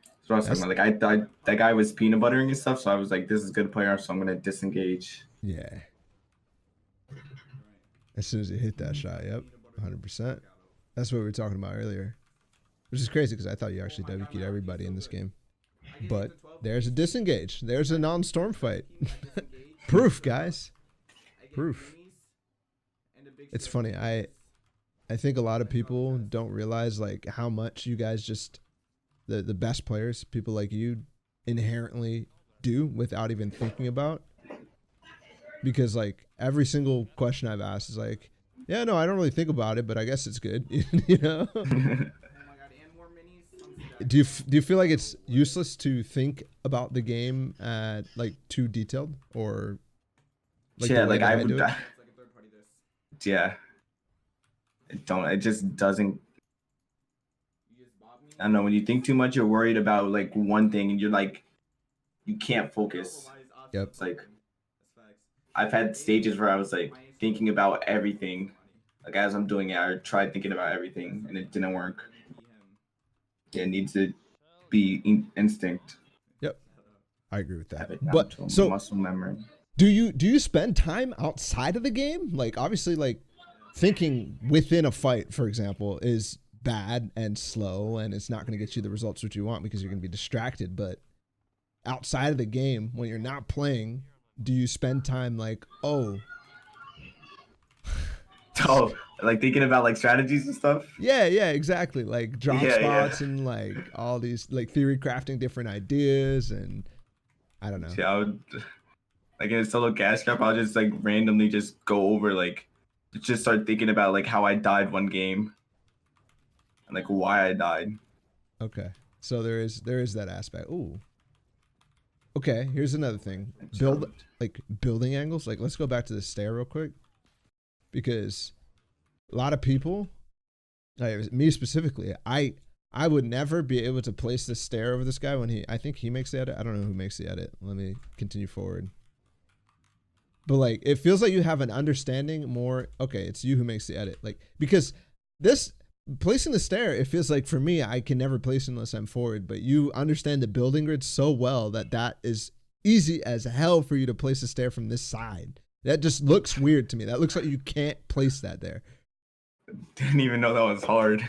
That's what I was talking about. Like I thought that guy was peanut buttering and stuff, so I was like, this is a good player, so I'm gonna disengage. Yeah. As soon as you hit that shot, yep, 100%. That's what we were talking about earlier, which is crazy because I thought you actually WQ'd everybody in this game. But there's a disengage. There's a non-storm fight. Proof, guys. Proof. It's funny. I think a lot of people don't realize like how much you guys just the best players, people like you, inherently do without even thinking about. Because like every single question I've asked is like, yeah, no, I don't really think about it, but I guess it's good, you know. Do you feel like it's useless to think about the game like too detailed, or like yeah, like I would, do it? Yeah, it just doesn't. I don't know, when you think too much, you're worried about like one thing, and you're like, you can't focus. Yep. It's like I've had stages where I was like thinking about everything, like as I'm doing it, I tried thinking about everything, and it didn't work. Yeah, it needs to be instinct. Yep, I agree with that. But so muscle memory. Do you spend time outside of the game? Like obviously, like thinking within a fight, for example, is bad and slow, and it's not going to get you the results which you want because you're going to be distracted. But outside of the game, when you're not playing, do you spend time like, oh, like thinking about like strategies and stuff? Yeah, exactly. Like drop spots and like all these like theory crafting different ideas, and I don't know. Yeah, I would, like in a solo gas cap, I'll just like randomly just go over like, just start thinking about like how I died one game. And like why I died. Okay, so there is that aspect. Ooh. Okay, here's another thing. Building angles. Like let's go back to the stair real quick, because a lot of people, like me specifically, I would never be able to place the stair over this guy when I think he makes the edit. I don't know who makes the edit. Let me continue forward. But like it feels like you have an understanding more. Okay, it's you who makes the edit. Like because this. Placing the stair, it feels like for me, I can never place unless I'm forward, but you understand the building grid so well that is easy as hell for you to place a stair from this side. That just looks weird to me. That looks like you can't place that there. Didn't even know that was hard.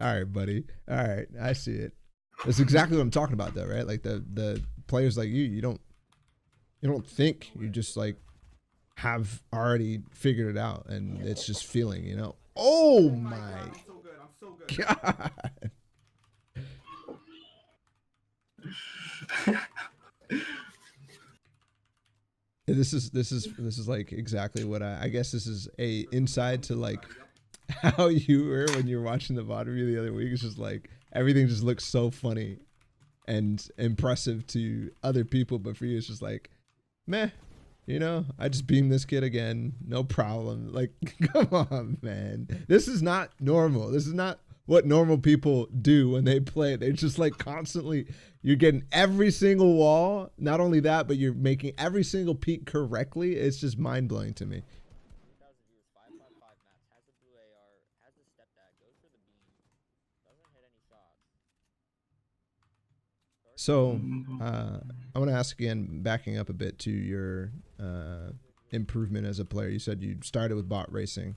All right, buddy. All right, I see it. That's exactly what I'm talking about though, right? Like the players like you don't think, you just like have already figured it out, and it's just feeling, you know. Oh my I'm so good. God. This is like exactly what I guess this is a insight to like how you were when you're watching the VOD review the other week. It's just like everything just looks so funny and impressive to other people, but for you it's just like meh. You know, I just beamed this kid again. No problem. Like, come on, man. This is not normal. This is not what normal people do when they play. They're just like constantly, you're getting every single wall. Not only that, but you're making every single peak correctly. It's just mind blowing to me. So I want to ask again, backing up a bit to your improvement as a player. You said you started with bot racing.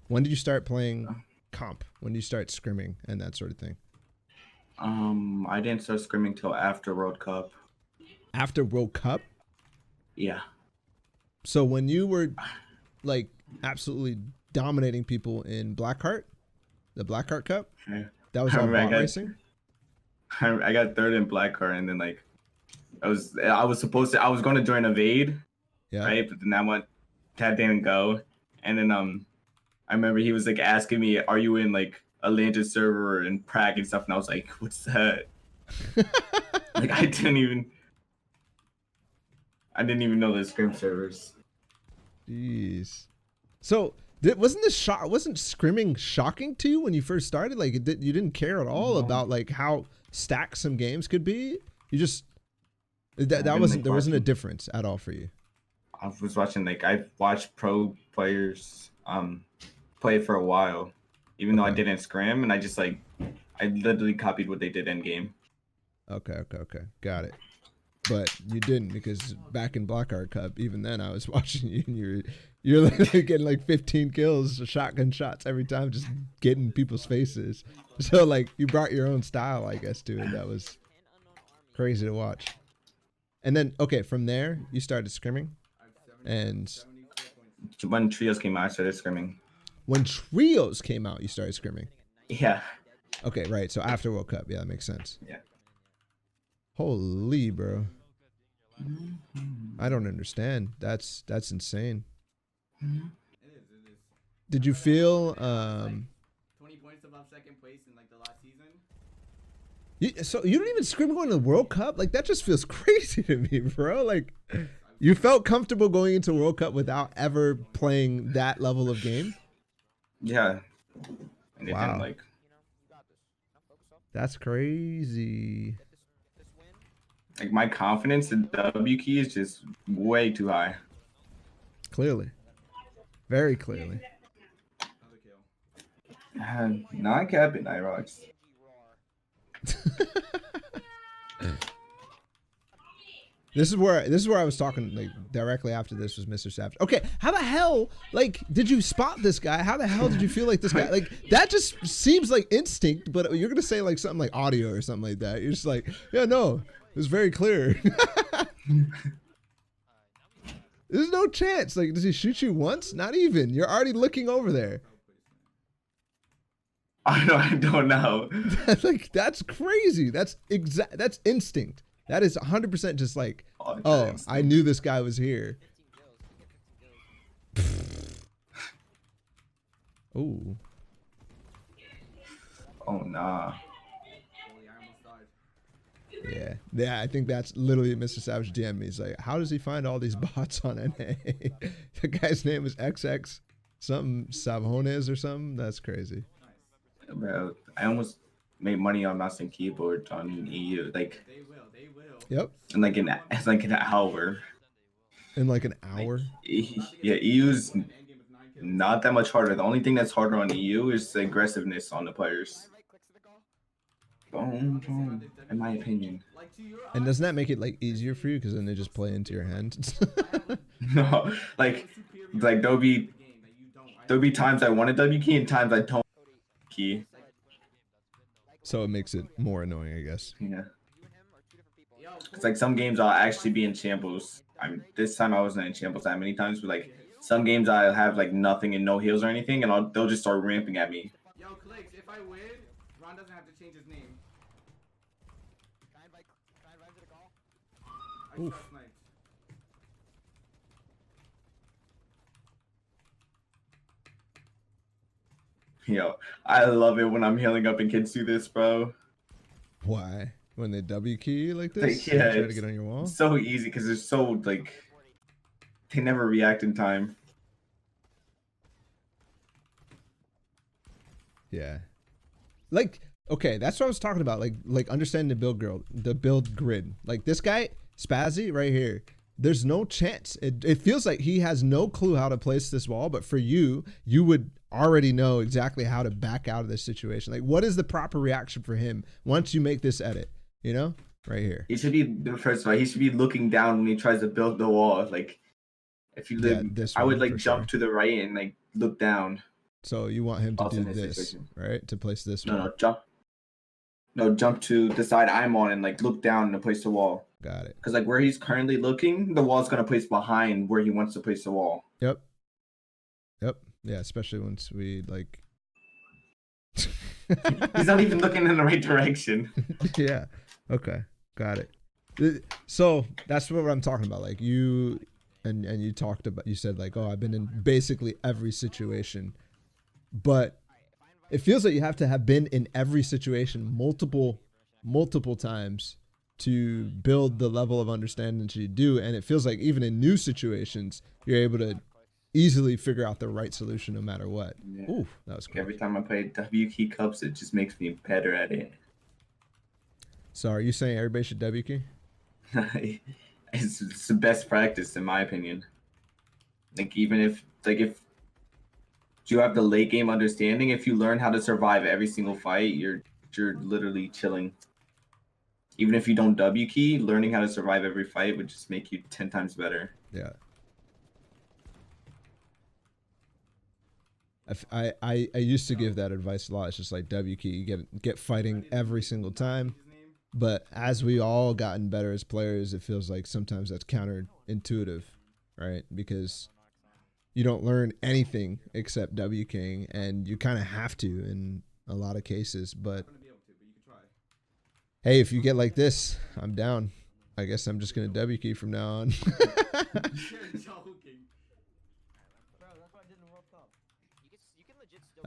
When did you start playing comp? When did you start scrimming and that sort of thing? I didn't start scrimming till after World Cup. After World Cup? Yeah. So when you were like absolutely dominating people in Blackheart, the Blackheart Cup, that was all bot racing? I got third in Blackheart, and then like I was going to join Evade, right? But then that didn't go. And then I remember he was like asking me, "Are you in like a Atlantis server in Prague and stuff?" And I was like, "What's that?" Like I didn't even. I didn't even know the scrim servers. Jeez. So wasn't scrimming shocking to you when you first started? Like you didn't care at all about like how stacked some games could be. You just there wasn't a difference at all for you. I was watching, like, I've watched pro players play for a while, even though I didn't scrim, and I just like I literally copied what they did in game. Okay, got it. But you didn't, because back in Blackheart Cup, even then I was watching you, and you're literally getting like 15 kills, shotgun shots every time, just getting people's faces. So like you brought your own style, I guess, to it. That was crazy to watch. And then from there you started scrimming, and When trios came out, I started scrimming. when trios came out, you started scrimming. Yeah. Okay, right. So after World Cup, yeah, that makes sense. Yeah. Holy bro. I don't understand. That's insane. It is. Did you feel 20 points above second place in like the last season? so you don't even scrim going to the World Cup? Like that just feels crazy to me, bro. Like you felt comfortable going into World Cup without ever playing that level of game? Yeah. And it Wow. didn't, like, That's crazy. like my confidence in W key is just way too high. Clearly. Very clearly. Another kill. Not capping Irox. This is where I was talking like directly after this was Mr. Savage. Okay, how the hell like did you spot this guy? How the hell did you feel like this guy? Like that just seems like instinct, but you're gonna say like something like audio or something like that. You're just like, yeah, no, it was very clear. There's no chance. Like, does he shoot you once? Not even. You're already looking over there. I don't know. Like that's crazy. That's instinct. That is 100% just like, oh, I knew this guy was here. Ooh. Oh nah. Holy, I almost died. Yeah, I think that's literally Mr. Savage DM me. He's like, how does he find all these bots on NA? The guy's name is XX something Savones or something. That's crazy. Bro, I almost made money on mouse and keyboard on EU. Like, They will. Yep. in like an hour. In like an hour. Yeah, EU's not that much harder. The only thing that's harder on EU is the aggressiveness on the players. In my opinion. And doesn't that make it like easier for you because then they just play into your hand? No, like there'll be times I want a W key and times I don't key. So it makes it more annoying, I guess. Yeah. It's like some games I'll actually be in shambles. This time I wasn't in shambles that many times, but like some games I'll have like nothing and no heals or anything, and they'll just start ramping at me. Yo, Clicks, if I win, Ron doesn't have to change his name. Can I invite him to the call? I trust sniped. Yo, I love it when I'm healing up and kids do this, bro. Why? When they W key like this? Like, yeah, Try to it's get on your wall? so easy because they're so like they never react in time. Yeah. Like, okay, that's what I was talking about. Like understanding the build grid. Like this guy, Spazzy, right here. There's no chance. It feels like he has no clue how to place this wall, but for you would already know exactly how to back out of this situation. Like, what is the proper reaction for him once you make this edit? You know, right here. He should be, first of all, he should be looking down when he tries to build the wall. Like, if you live, this I would one like for jump sure. to the right and like look down. So you want him to do Alternate this, situation. right? To place this No, wall. no, jump. No, jump to the side I'm on and like look down and place the wall. Got it. Because like where he's currently looking, the wall's gonna place behind where he wants to place the wall. Yep. Yeah, especially once we like. He's not even looking in the right direction. Yeah. Okay. Got it. So that's what I'm talking about. Like you you talked about, you said like, oh, I've been in basically every situation, but it feels like you have to have been in every situation multiple times to build the level of understanding that you do. And it feels like even in new situations, you're able to easily figure out the right solution no matter what. Yeah. Ooh, that was cool. Every time I play W key cups, it just makes me better at it. So are you saying everybody should W key? It's the best practice in my opinion. Like even if you have the late game understanding, if you learn how to survive every single fight, you're literally chilling. Even if you don't W key, learning how to survive every fight would just make you 10 times better. Yeah. I used to give that advice a lot. It's just like W key, you get fighting every single time. But as we all gotten better as players, it feels like sometimes that's counterintuitive, right? Because you don't learn anything except W keying, and you kind of have to in a lot of cases. But hey, if you get like this, I'm down. I guess I'm just gonna W key from now on. You're joking. Bro, that's why I didn't World Cup. You can legit still.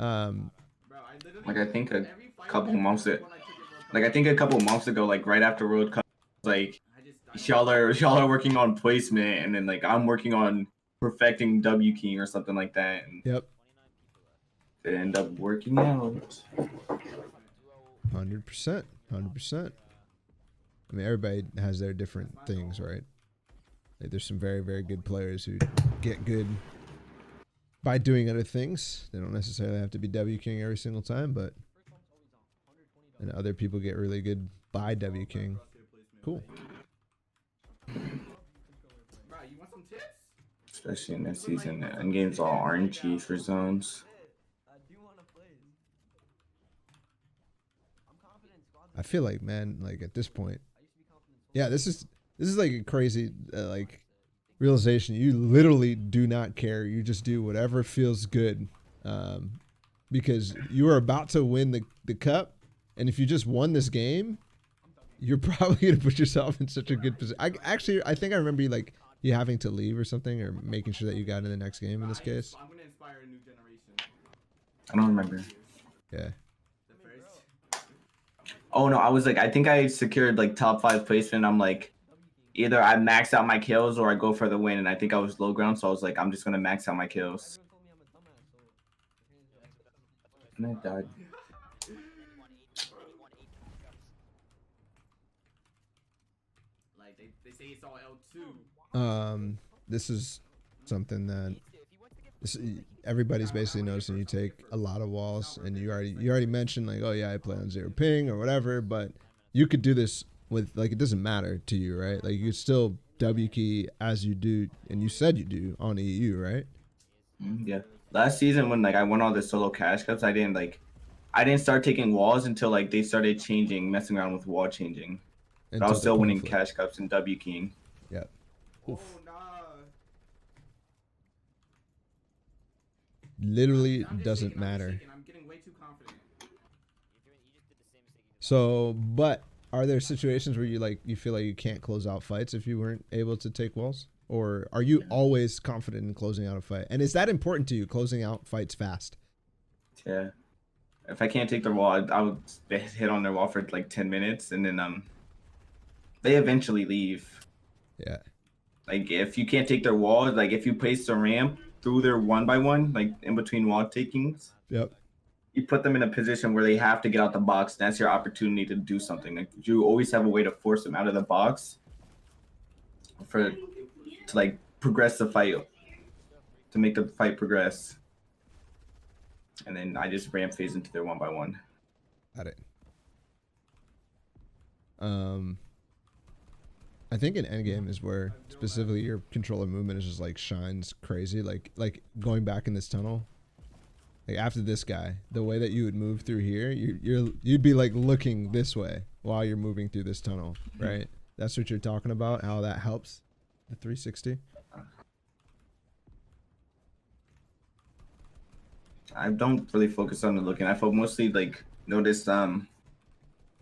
Bro, I literally Like I think a every fight couple every months one it- I took at World Cup, Like I think a couple months ago, like right after World Cup, like I just y'all are working on placement, and then like I'm working on perfecting W keying or something like that, and Yep, it end up working out. 100%, 100%. I mean, everybody has their different things, right? Like, there's some very, very good players who get good by doing other things. They don't necessarily have to be W king every single time, but and other people get really good by W king. Cool. Bro, you want some tips? Especially in this season, Endgame's all RNG for zones. I do want to play. I'm confident in squads. I feel like, man, like at this point, I used to be confident in yeah, this is like a crazy like realization. You literally do not care. You just do whatever feels good, because you are about to win the cup, and if you just won this game, you're probably gonna put yourself in such a good position. I think I remember you having to leave or something, or making sure that you got in the next game in this case. I'm gonna inspire a new generation. I don't remember. Yeah. The first. Oh no, I think I secured like top 5 placement. I'm like, either I max out my kills or I go for the win, and I think I was low ground, so I was like, I'm just gonna max out my kills. Everyone told me I'm a dumbass, so. And I died. Like they say it's all L2. This is something that everybody's basically noticing. You take a lot of walls, and you already mentioned like, oh yeah, I play on 0 ping or whatever, but you could do this with like, it doesn't matter to you, right? Like you still W key as you do, and you said you do on EU, right? Yeah. Last season when like I won all the solo cash cups, I didn't start taking walls until like they started messing around with wall changing. But I was still winning cash cups and W keying. Yeah. Oh nah. Literally I'm just doesn't shaking, I'm matter. shaking, I'm getting way too confident. You just did the same mistake. So, but are there situations where you feel like you can't close out fights if you weren't able to take walls? Or are you always confident in closing out a fight? And is that important to you, closing out fights fast? Yeah. If I can't take their wall, I would hit on their wall for like 10 minutes, and then they eventually leave. Yeah. Like if you can't take their wall, like if you place the ramp through their 1x1, like in between wall takings, Yep. you put them in a position where they have to get out the box. That's your opportunity to do something. Like you always have a way to force them out of the box to like progress the fight, to make the fight progress. And then I just ramp phase into their 1x1. Got it. I think in Endgame is where specifically your controller movement is just like shines crazy. Like going back in this tunnel. Like after this guy, the way that you would move through here, you'd be like looking this way while you're moving through this tunnel, right? That's what you're talking about, how that helps the 360. I don't really focus on the looking. I mostly like notice the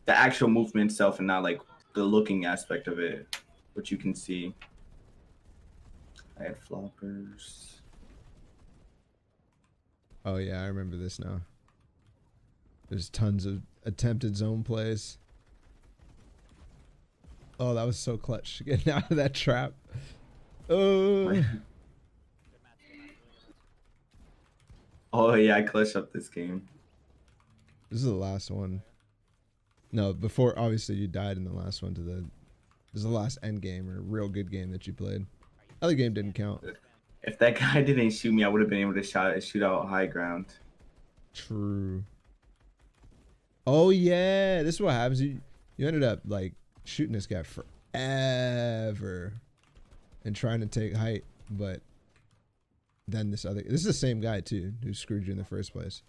actual movement itself, and not like the looking aspect of it, which you can see. I had floppers. Oh yeah, I remember this now. There's tons of attempted zone plays. Oh, that was so clutch getting out of that trap. Oh. Oh yeah, I clutched up this game. This is the last one. No, before obviously you died in the last one to the. This is the last end game or real good game that you played. Other game didn't count. If that guy didn't shoot me, I would have been able to shoot out high ground. True. Oh yeah, this is what happens. You ended up like shooting this guy forever and trying to take height, but then this is the same guy too who screwed you in the first place.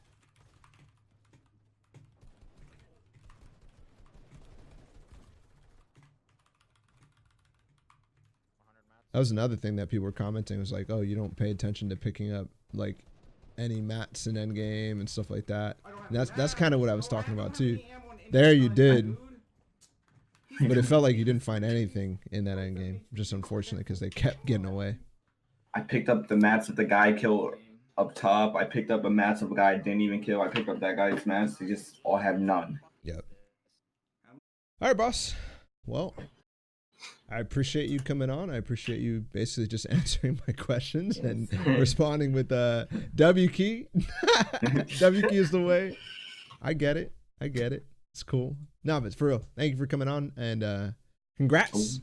That was another thing that people were commenting was like, oh, you don't pay attention to picking up like any mats in endgame and stuff like that. And that's kind of what I was talking about too. There you did, but it felt like you didn't find anything in that endgame. Just unfortunately because they kept getting away. I picked up the mats that the guy killed up top. I picked up a mats of a guy I didn't even kill. I picked up that guy's mats. They just all have none. Yep. All right, boss. Well, I appreciate you coming on. I appreciate you basically just answering my questions and responding with W key. W key is the way. I get it. I get it. It's cool. No, but for real, thank you for coming on and congrats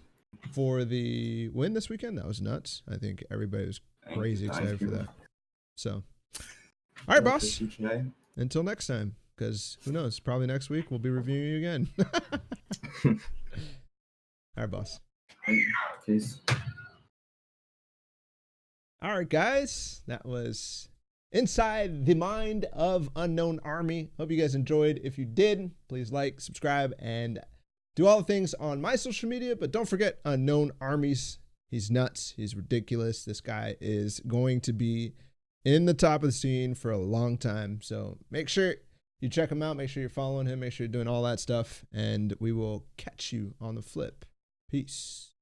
for the win this weekend. That was nuts. I think everybody was crazy excited for that. So, all right, boss. Until next time, because who knows? Probably next week we'll be reviewing you again. All right, boss. Peace. All right, guys. That was Inside the Mind of Unknown Army. Hope you guys enjoyed. If you did, please like, subscribe, and do all the things on my social media. But don't forget Unknown Armies. He's nuts. He's ridiculous. This guy is going to be in the top of the scene for a long time. So make sure you check him out. Make sure you're following him. Make sure you're doing all that stuff. And we will catch you on the flip. Peace.